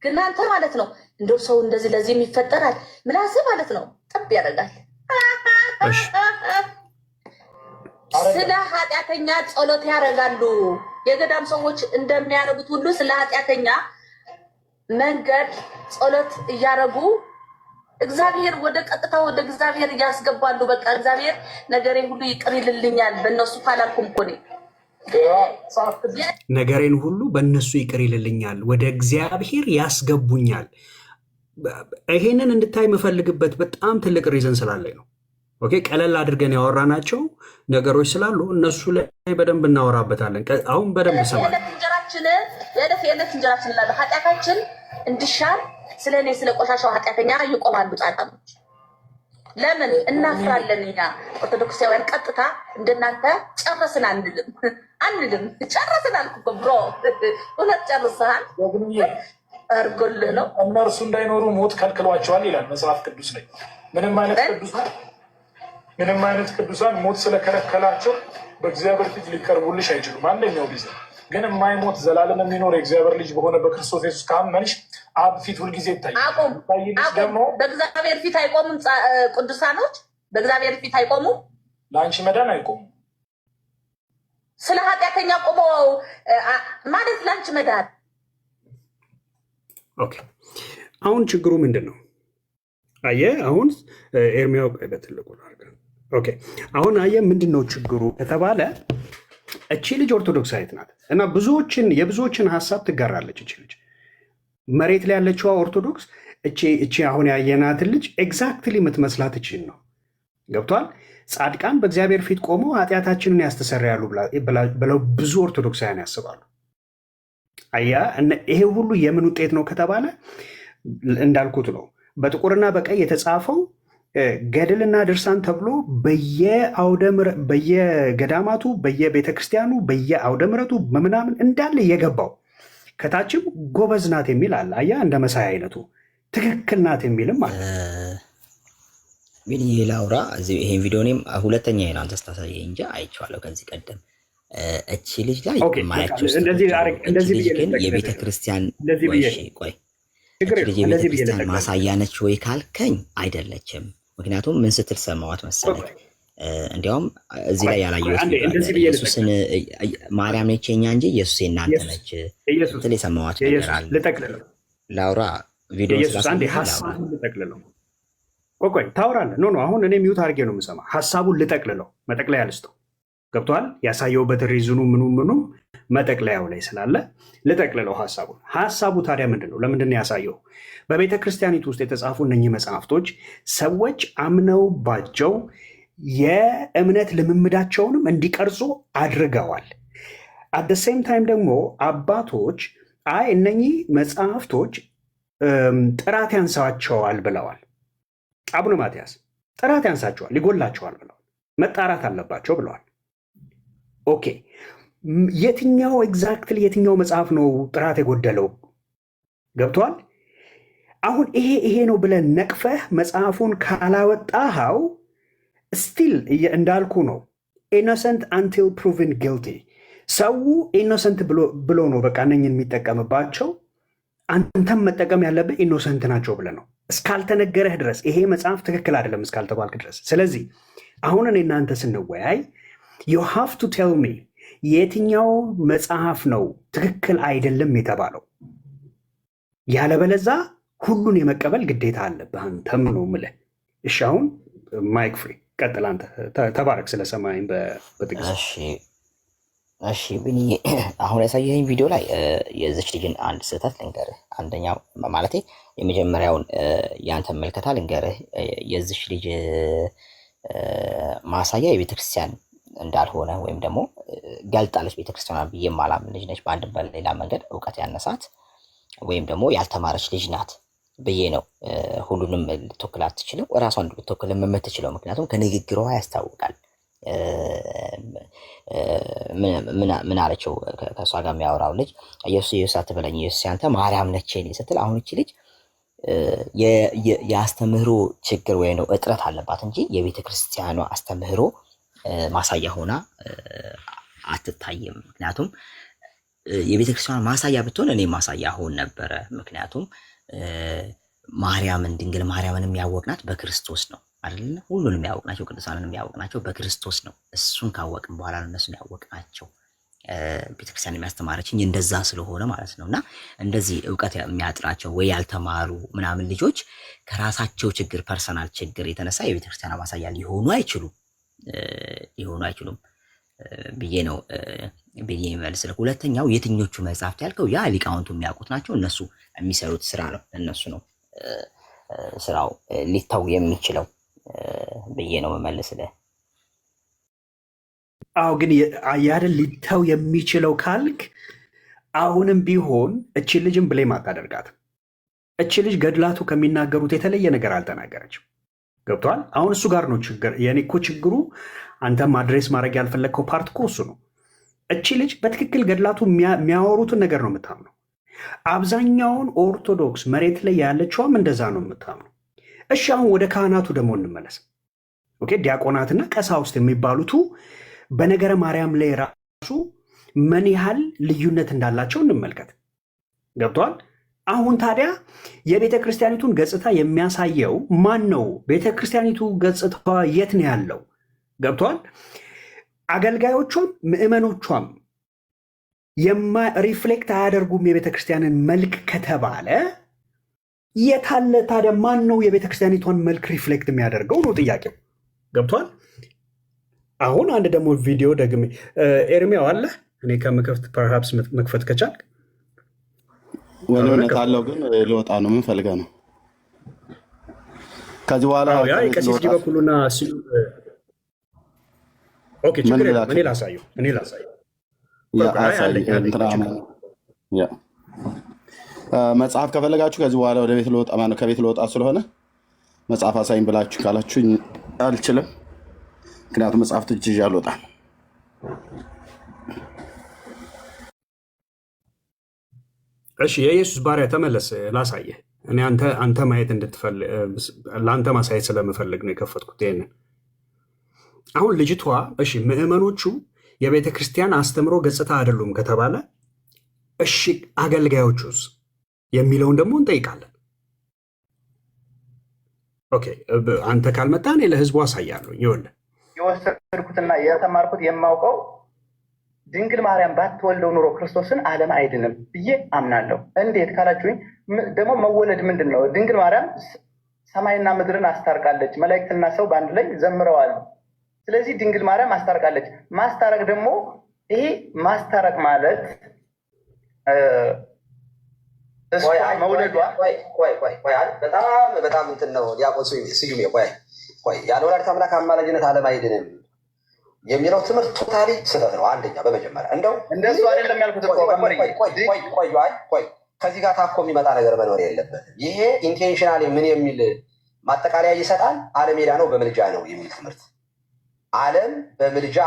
ግን አንተ ማለት ነው እንደው ሰው እንደዚህ ለዚህ ይፈጠራል ምላስ ማለት ነው ጠብ ያደርጋል። ስለ ኃጢአተኛ ጸሎት ያደርጋሉ። የገዳም ሰዎች እንደሚያደርጉት ሁሉ ስለ ኃጢአተኛ መንገድ ጸሎት እያደረጉ እግዚአብሔር ወደ ቀጥታ ወደ እግዚአብሔር እያስገባሉ። በቃ እግዚአብሔር ነገሬን ሁሉ ይቅር ይልልኛል በእነሱ ካላልኩም እኮ እኔ ነገሬን ሁሉ በእነሱ ይቅር ይልልኛል፣ ወደ እግዚአብሔር ያስገቡኛል። ይሄንን እንድታይ የምፈልግበት በጣም ትልቅ ሪዝን ስላለኝ ነው። ኦኬ፣ ቀለል አድርገን ያወራናቸው ነገሮች ስላሉ እነሱ ላይ በደንብ እናወራበታለን። አሁን በደንብ ሰማል። የዕለት እንጀራችን ላለ ኃጢአታችን እንዲሻል ስለ እኔ ስለ ቆሻሻው ኃጢአተኛ ይቆማሉ ጻጣሞች። ለምን እናፍራለን? እኛ ኦርቶዶክሳውያን ቀጥታ እንደናንተ ጨረስን አንልም። ጨረስን አልኩ ብሮ፣ እውነት ጨርሰሃል አርጎልህ ነው። እነርሱ እንዳይኖሩ ሞት ከልክሏቸዋል ይላል መጽሐፍ ቅዱስ ላይ። ምንም አይነት ቅዱሳን ሞት ስለከለከላቸው በእግዚአብሔር ፊት ሊቀርቡልሽ አይችሉም። አንደኛው ጊዜ ግን የማይሞት ዘላለም የሚኖር የእግዚአብሔር ልጅ በሆነ በክርስቶስ ኢየሱስ ካመንሽ አብ ፊት ሁልጊዜ ይታያል። ደግሞ በእግዚአብሔር ፊት አይቆሙም። ቅዱሳኖች በእግዚአብሔር ፊት አይቆሙም። ለአንቺ መዳን አይቆሙም። ስለ ኃጢአተኛ ቆመው ማለት ለአንቺ መዳን። ኦኬ፣ አሁን ችግሩ ምንድን ነው? አየህ፣ አሁን ኤርሚያው በትልቁ ኦኬ፣ አሁን አየህ ምንድን ነው ችግሩ ከተባለ እቺ ልጅ ኦርቶዶክሳዊት ናት እና የብዙዎችን ሀሳብ ትጋራለች። እቺ ልጅ መሬት ላይ ያለችዋ ኦርቶዶክስ እቺ አሁን ያየናትን ልጅ ኤግዛክትሊ የምትመስላት እቺን ነው። ገብቷል? ጻድቃን በእግዚአብሔር ፊት ቆመው ኃጢአታችንን ያስተሰርያሉ ብለው ብዙ ኦርቶዶክሳውያን ያስባሉ። አያ ይሄ ሁሉ የምን ውጤት ነው ከተባለ እንዳልኩት ነው። በጥቁርና በቀይ የተጻፈው ገድልና ድርሳን ተብሎ በየገዳማቱ በየቤተክርስቲያኑ በየአውደ ምሕረቱ በምናምን እንዳለ የገባው ከታችም ጎበዝ ናት የሚል አለ። አያ እንደ መሳይ አይነቱ ትክክል ናት የሚልም አለ። ግን ላውራ ይሄን ቪዲዮ እኔም ሁለተኛ ነው አንተ ስታሳየኝ እንጂ አይቼዋለሁ ከዚህ ቀደም። እቺ ልጅ ላይ ማያቸው ግን የቤተክርስቲያን የቤተክርስቲያን ማሳያ ነች ወይ ካልከኝ አይደለችም። ምክንያቱም ምን ስትል ሰማዋት መሰለኝ? እንዲያውም እዚህ ላይ ያላየሁት ኢየሱስን ማርያም ነች የኛ እንጂ ኢየሱስ የእናንተ ነች ስትል የሰማዋት ነገር አለ። ላውራ ቪዲዮ ልጠቅልለው። ቆይ ታውራለህ? ኖ አሁን እኔ ሚውት አድርጌ ነው የምሰማ። ሀሳቡን ልጠቅልለው፣ መጠቅለያ ልስጠው። ገብቶሃል? ያሳየውበት ሪዝኑ ምኑም መጠቅለያው ላይ ስላለ ልጠቅልለው ሀሳቡ ታዲያ ምንድን ነው? ለምንድን ነው ያሳየው? በቤተ ክርስቲያኒቱ ውስጥ የተጻፉ እነኚህ መጽሐፍቶች ሰዎች አምነውባቸው የእምነት ልምምዳቸውንም እንዲቀርጹ አድርገዋል። አት ደ ሴም ታይም ደግሞ አባቶች አይ እነኚህ መጽሐፍቶች ጥራት ያንሳቸዋል ብለዋል። አቡነ ማትያስ ጥራት ያንሳቸዋል፣ ይጎላቸዋል ብለዋል። መጣራት አለባቸው ብለዋል። ኦኬ የትኛው ኤግዛክትሊ የትኛው መጽሐፍ ነው ጥራት የጎደለው? ገብቷል? አሁን ይሄ ነው ብለን ነቅፈህ መጽሐፉን ካላወጣኸው ስቲል እንዳልኩ ነው። ኢኖሰንት አንቲል ፕሩቭን ጊልቲ። ሰው ኢኖሰንት ብሎ ነው በቃ እነኝን የሚጠቀምባቸው። አንተም መጠቀም ያለብህ ኢኖሰንት ናቸው ብለህ ነው እስካልተነገረህ ድረስ፣ ይሄ መጽሐፍ ትክክል አይደለም እስካልተባልክ ድረስ። ስለዚህ አሁን እኔ እናንተ ስንወያይ ዩ ሃቭ ቱ ቴል ሚ የትኛው መጽሐፍ ነው ትክክል አይደለም የተባለው። ያለበለዛ ሁሉን የመቀበል ግዴታ አለብህ አንተም ነው የምልህ። እሺ አሁን ማይክ ፍሪ ቀጥል አንተ። ተባረክ ስለሰማኝ በጥቅስ። እሺ ቢኒ፣ አሁን ያሳየኸኝ ቪዲዮ ላይ የዚች ልጅን አንድ ስህተት ልንገርህ። አንደኛው ማለቴ የመጀመሪያውን ያንተ መልከታ ልንገርህ። የዚች ልጅ ማሳያ የቤተክርስቲያን እንዳልሆነ ወይም ደግሞ ገልጣለች ቤተክርስቲያን ብዬ የማላምን ልጅ ነች። በአንድ በሌላ መንገድ እውቀት ያነሳት ወይም ደግሞ ያልተማረች ልጅ ናት ብዬ ነው። ሁሉንም ልትወክል አትችልም፣ ራሷን ልትወክል የምትችለው ምክንያቱም ከንግግሯ ያስታውቃል። ምን አለችው? ከእሷ ጋር የሚያወራው ልጅ ኢየሱስ አትበለኝ ኢየሱስ ያንተ ማርያም ነች ስትል፣ አሁን እቺ ልጅ የአስተምህሮ ችግር ወይ ነው እጥረት አለባት እንጂ የቤተ ክርስቲያኗ አስተምህሮ ማሳያ ሆና አትታይም። ምክንያቱም የቤተ ክርስቲያኗ ማሳያ ብትሆን እኔ ማሳያ ሆን ነበረ። ምክንያቱም ማርያምን ድንግል ማርያምን የሚያወቅናት በክርስቶስ ነው አይደል? ሁሉንም ያወቅናቸው ቅዱሳንን የሚያወቅናቸው በክርስቶስ ነው። እሱን ካወቅን በኋላ እነሱን ያወቅናቸው። ቤተክርስቲያን የሚያስተማረችኝ እንደዛ ስለሆነ ማለት ነው። እና እንደዚህ እውቀት የሚያጥራቸው ወይ ያልተማሩ ምናምን ልጆች ከራሳቸው ችግር ፐርሰናል ችግር የተነሳ የቤተክርስቲያን ማሳያ ሊሆኑ አይችሉም ብዬ ነው ብዬ የሚመልስልህ። ሁለተኛው የትኞቹ መጽሐፍት ያልከው ያ ሊቃውንቱ የሚያውቁት ናቸው። እነሱ የሚሰሩት ስራ ነው። እነሱ ነው ስራው ሊታው የሚችለው ብዬ ነው የምመልስልህ። አዎ ግን ያደል ሊታው የሚችለው ካልክ አሁንም ቢሆን እቺ ልጅም ብሌም አታደርጋትም። እቺ ልጅ ገድላቱ ከሚናገሩት የተለየ ነገር አልተናገረችም። ገብቷል? አሁን እሱ ጋር ነው ችግር። የኔ እኮ ችግሩ አንተም አድሬስ ማድረግ ያልፈለግከው ፓርት እኮ እሱ ነው። እቺ ልጅ በትክክል ገድላቱ የሚያወሩትን ነገር ነው የምታምነው። አብዛኛውን ኦርቶዶክስ መሬት ላይ ያለችውም እንደዛ ነው የምታምነው። እሺ አሁን ወደ ካህናቱ ደግሞ እንመለስ። ኦኬ ዲያቆናትና ቀሳውስት የሚባሉቱ በነገረ ማርያም ላይ ራሱ ምን ያህል ልዩነት እንዳላቸው እንመልከት። ገብቷል? አሁን ታዲያ የቤተ ክርስቲያኒቱን ገጽታ የሚያሳየው ማን ነው? ቤተ ክርስቲያኒቱ ገጽታዋ የት ነው ያለው? ገብቷል? አገልጋዮቿም ምዕመኖቿም ሪፍሌክት አያደርጉም የቤተ ክርስቲያንን መልክ ከተባለ የታለ ታዲያ? ማን ነው የቤተ ክርስቲያኒቷን መልክ ሪፍሌክት የሚያደርገው ነው ጥያቄው። ገብቷል? አሁን አንድ ደግሞ ቪዲዮ ደግሜ ኤርሚያው አለ እኔ ከምከፍት ፐርሃፕስ መክፈት ከቻልክ ወለነት አለው ግን ልወጣ ነው። ምን ፈልገህ ነው? ከዚህ በኋላ ቀሲስ ዲበኩሉና ሲሉ ኦኬ ችግር የለም። እኔ ላሳየው መጽሐፍ ከፈለጋችሁ ከዚህ በኋላ ወደ ቤት ልወጣ ማለት ከቤት ልወጣ ስለሆነ መጽሐፍ አሳይኝ ብላችሁ ካላችሁኝ አልችልም። ምክንያቱም መጽሐፍ እጅ ይዤ አልወጣም። እሺ የኢየሱስ ባሪያ ተመለስ፣ ላሳየህ። እኔ አንተ ማየት ለአንተ ማሳየት ስለምፈልግ ነው የከፈትኩት ይሄንን። አሁን ልጅቷ እሺ ምዕመኖቹ የቤተ ክርስቲያን አስተምሮ ገጽታ አይደሉም ከተባለ እሺ አገልጋዮቹስ የሚለውን ደግሞ እንጠይቃለን። ኦኬ አንተ ካልመጣ እኔ ለህዝቡ አሳያለሁ። ይኸውልህ የወሰድኩትና የተማርኩት የማውቀው ድንግል ማርያም ባትወልደው ኑሮ ክርስቶስን ዓለም አይድንም ብዬ አምናለሁ። እንዴት ካላችሁኝ ደግሞ መወለድ ምንድን ነው? ድንግል ማርያም ሰማይና ምድርን አስታርቃለች። መላእክትና ሰው በአንድ ላይ ዘምረዋል። ስለዚህ ድንግል ማርያም አስታርቃለች። ማስታረቅ ደግሞ ይሄ ማስታረቅ ማለት መውለዷ በጣም እንትን ነው። ዲያቆን ስዩሜ ቆይ ያለ ወላዲተ አምላክ አማላጅነት ዓለም አይድንም የሚለው ትምህርት ቶታሊ ስህተት ነው። አንደኛ በመጀመሪያ እንደው እንደሱ አይደለም ያልኩት። ቆይ ከዚህ ጋር ታኮ የሚመጣ ነገር መኖር የለበትም። ይሄ ኢንቴንሽናሊ ምን የሚል ማጠቃለያ ይሰጣል? ዓለም ሄዳ ነው በምልጃ ነው የሚል ትምህርት፣ ዓለም በምልጃ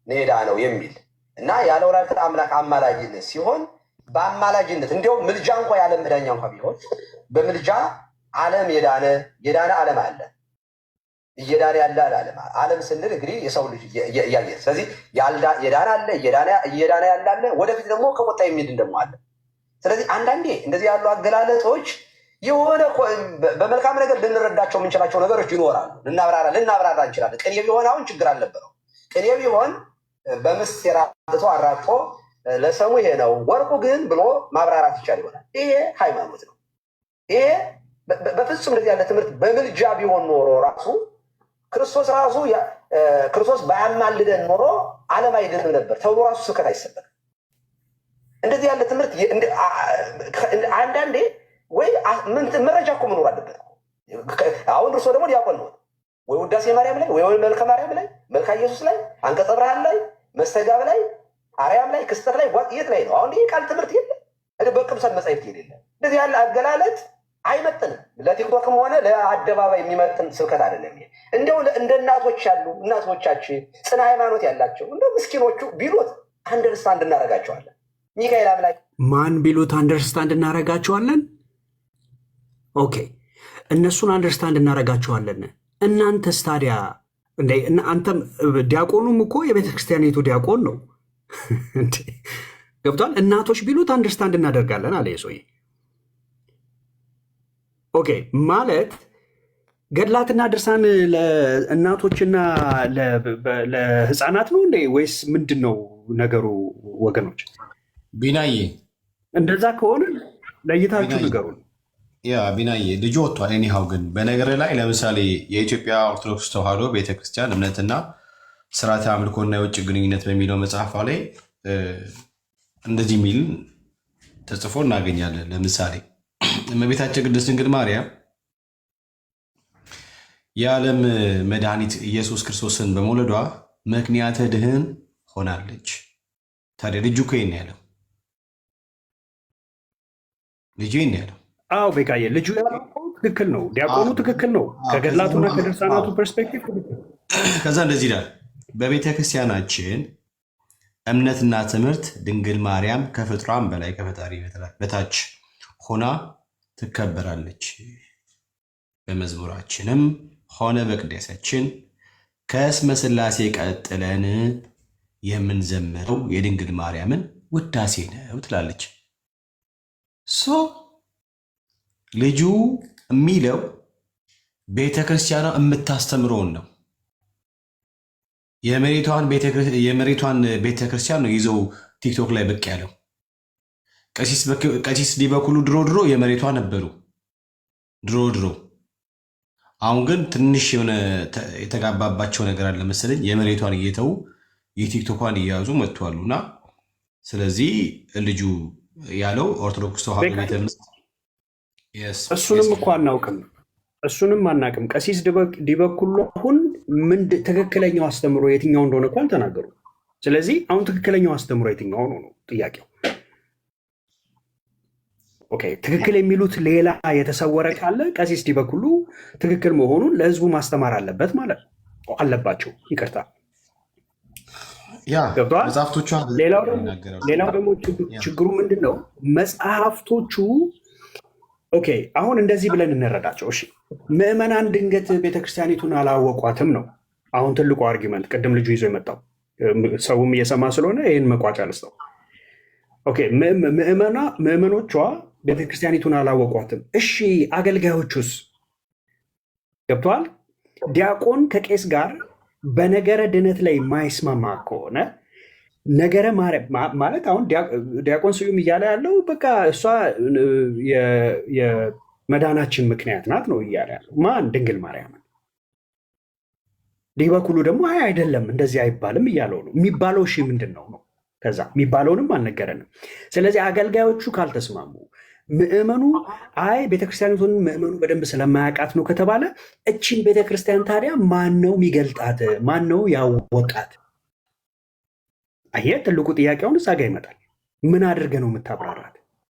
ሄዳ ነው የሚል እና ያለ ወላዲተ አምላክ አማላጅነት ሲሆን በአማላጅነት እንዲያውም ምልጃ እንኳ ያለ መዳኛ እንኳ ቢሆን በምልጃ ዓለም የዳነ ዓለም አለ፣ እየዳነ ያለ ዓለም ስንል እንግዲህ የሰው ልጅ እያየ ስለዚህ የዳነ አለ፣ እየዳነ ያለ አለ፣ ወደፊት ደግሞ ከቆጣ የሚድን ደግሞ አለ። ስለዚህ አንዳንዴ እንደዚህ ያሉ አገላለጦች የሆነ በመልካም ነገር ልንረዳቸው የምንችላቸው ነገሮች ይኖራሉ። ልናብራራ እንችላለን። ቅኔ ቢሆን አሁን ችግር አልነበረው። ቅኔ ቢሆን በምስጢር አጥቶ አራቆ ለሰሙ ይሄ ነው ወርቁ ግን ብሎ ማብራራት ይቻል ይሆናል። ይሄ ሃይማኖት ነው። ይሄ በፍጹም እንደዚህ ያለ ትምህርት በምልጃ ቢሆን ኖሮ ራሱ ክርስቶስ ባያማልደን ኖሮ ዓለም አይድንም ነበር ተብሎ ራሱ ስብከት አይሰበክም። እንደዚህ ያለ ትምህርት አንዳንዴ ወይ መረጃ እኮ መኖር አለበት። አሁን እርሶ ደግሞ ዲያቆን ነው ወይ ውዳሴ ማርያም ላይ ወይ መልከ ማርያም ላይ መልካ ኢየሱስ ላይ አንቀጸ ብርሃን ላይ መስተጋብ ላይ አርያም ላይ ክስተት ላይ የት ላይ ነው? አሁን ይህ ቃል ትምህርት የለ በቅዱሳን መጻሕፍት የሌለ እንደዚህ ያለ አገላለጥ አይመጥንም። ለቲክቶክም ሆነ ለአደባባይ የሚመጥን ስብከት አይደለም። እንደው እንደ እናቶች ያሉ እናቶቻችን ጽና ሃይማኖት ያላቸው እንደ ምስኪኖቹ ቢሉት አንደርስታንድ እናደርጋቸዋለን። ሚካኤል አምላክ ማን ቢሉት አንደርስታንድ እናደርጋቸዋለን። ኦኬ እነሱን አንደርስታንድ እናደርጋቸዋለን። እናንተስ ታዲያ አንተም ዲያቆኑም እኮ የቤተ ክርስቲያኒቱ ዲያቆን ነው። ገብቷል። እናቶች ቢሉት አንደርስታንድ እናደርጋለን አለ የሰውዬ። ኦኬ ማለት ገድላትና ድርሳን ለእናቶችና ለህፃናት ነው እንዴ ወይስ ምንድን ነው ነገሩ? ወገኖች ቢናዬ እንደዛ ከሆነ ለይታችሁ ንገሩን። ያ ቢናዬ ልጁ ወጥቷል። ኒሃው ግን በነገር ላይ ለምሳሌ የኢትዮጵያ ኦርቶዶክስ ተዋሕዶ ቤተክርስቲያን እምነትና ስርዓተ አምልኮና የውጭ ግንኙነት በሚለው መጽሐፏ ላይ እንደዚህ የሚል ተጽፎ እናገኛለን። ለምሳሌ እመቤታችን ቅድስት ድንግል ማርያም የዓለም መድኃኒት ኢየሱስ ክርስቶስን በመውለዷ ምክንያተ ድኅን ሆናለች። ታዲያ ልጁ እኮ ይሄን ያለው ልጁ ይሄን ያለው አዎ ቤቃዬ ልጁ ያለው ትክክል ነው። ዲያቆኑ ትክክል ነው። ከገድላቱና ከድርሳናቱ ፐርስፔክቲቭ ከዛ እንደዚህ ይላል በቤተ ክርስቲያናችን እምነትና ትምህርት ድንግል ማርያም ከፍጥሯም በላይ ከፈጣሪ በታች ሆና ትከበራለች። በመዝሙራችንም ሆነ በቅዳሴያችን ከስመ ሥላሴ ቀጥለን የምንዘምረው የድንግል ማርያምን ውዳሴ ነው ትላለች። ልጁ የሚለው ቤተ ክርስቲያኗ የምታስተምረውን ነው። የመሬቷን ቤተክርስቲያን ነው ይዘው ቲክቶክ ላይ ብቅ ያለው። ቀሲስ ዲበኩሉ ድሮ የመሬቷ ነበሩ ድሮ። አሁን ግን ትንሽ የሆነ የተጋባባቸው ነገር አለ መሰለኝ። የመሬቷን እየተዉ የቲክቶኳን እያያዙ መጥተዋሉና ስለዚህ ልጁ ያለው ኦርቶዶክስ ተዋሕዶ ቤተ እምነት እሱንም እኮ አናውቅም፣ እሱንም አናውቅም። ቀሲስ ዲበኩሉ አሁን ትክክለኛው አስተምሮ የትኛው እንደሆነ እኮ አልተናገሩም። ስለዚህ አሁን ትክክለኛው አስተምሮ የትኛው ነው ጥያቄው። ኦኬ ትክክል የሚሉት ሌላ የተሰወረ ካለ ቀሲስ ዲበኩሉ ትክክል መሆኑን ለህዝቡ ማስተማር አለበት ማለት አለባቸው። ይቅርታ መጽሐፍቶቿ። ሌላው ደግሞ ችግሩ ምንድን ነው? መጽሐፍቶቹ ኦኬ አሁን እንደዚህ ብለን እንረዳቸው። እሺ ምዕመናን ድንገት ቤተክርስቲያኒቱን አላወቋትም ነው አሁን ትልቁ አርጊመንት። ቅድም ልጁ ይዞ የመጣው ሰውም እየሰማ ስለሆነ ይህን መቋጫ ልስጠው። ኦኬ ምዕመኖቿ ቤተክርስቲያኒቱን አላወቋትም። እሺ አገልጋዮቹስ? ገብተዋል። ዲያቆን ከቄስ ጋር በነገረ ድነት ላይ የማይስማማ ከሆነ ነገረ ማለት አሁን ዲያቆን ስዩም እያለ ያለው በቃ እሷ የመዳናችን ምክንያት ናት ነው እያለ ያለው። ማን? ድንግል ማርያምን። ዲህ በኩሉ ደግሞ አይ አይደለም እንደዚህ አይባልም እያለው ነው። የሚባለው እሺ ምንድን ነው ነው? ከዛ የሚባለውንም አልነገረንም። ስለዚህ አገልጋዮቹ ካልተስማሙ ምዕመኑ አይ ቤተክርስቲያኒቱን ምዕመኑ በደንብ ስለማያውቃት ነው ከተባለ እችን ቤተክርስቲያን ታዲያ ማን ነው የሚገልጣት? ማን ነው ያወቃት? ይሄ ትልቁ ጥያቄውን እዛ ጋ ይመጣል። ምን አድርገ ነው የምታብራራት?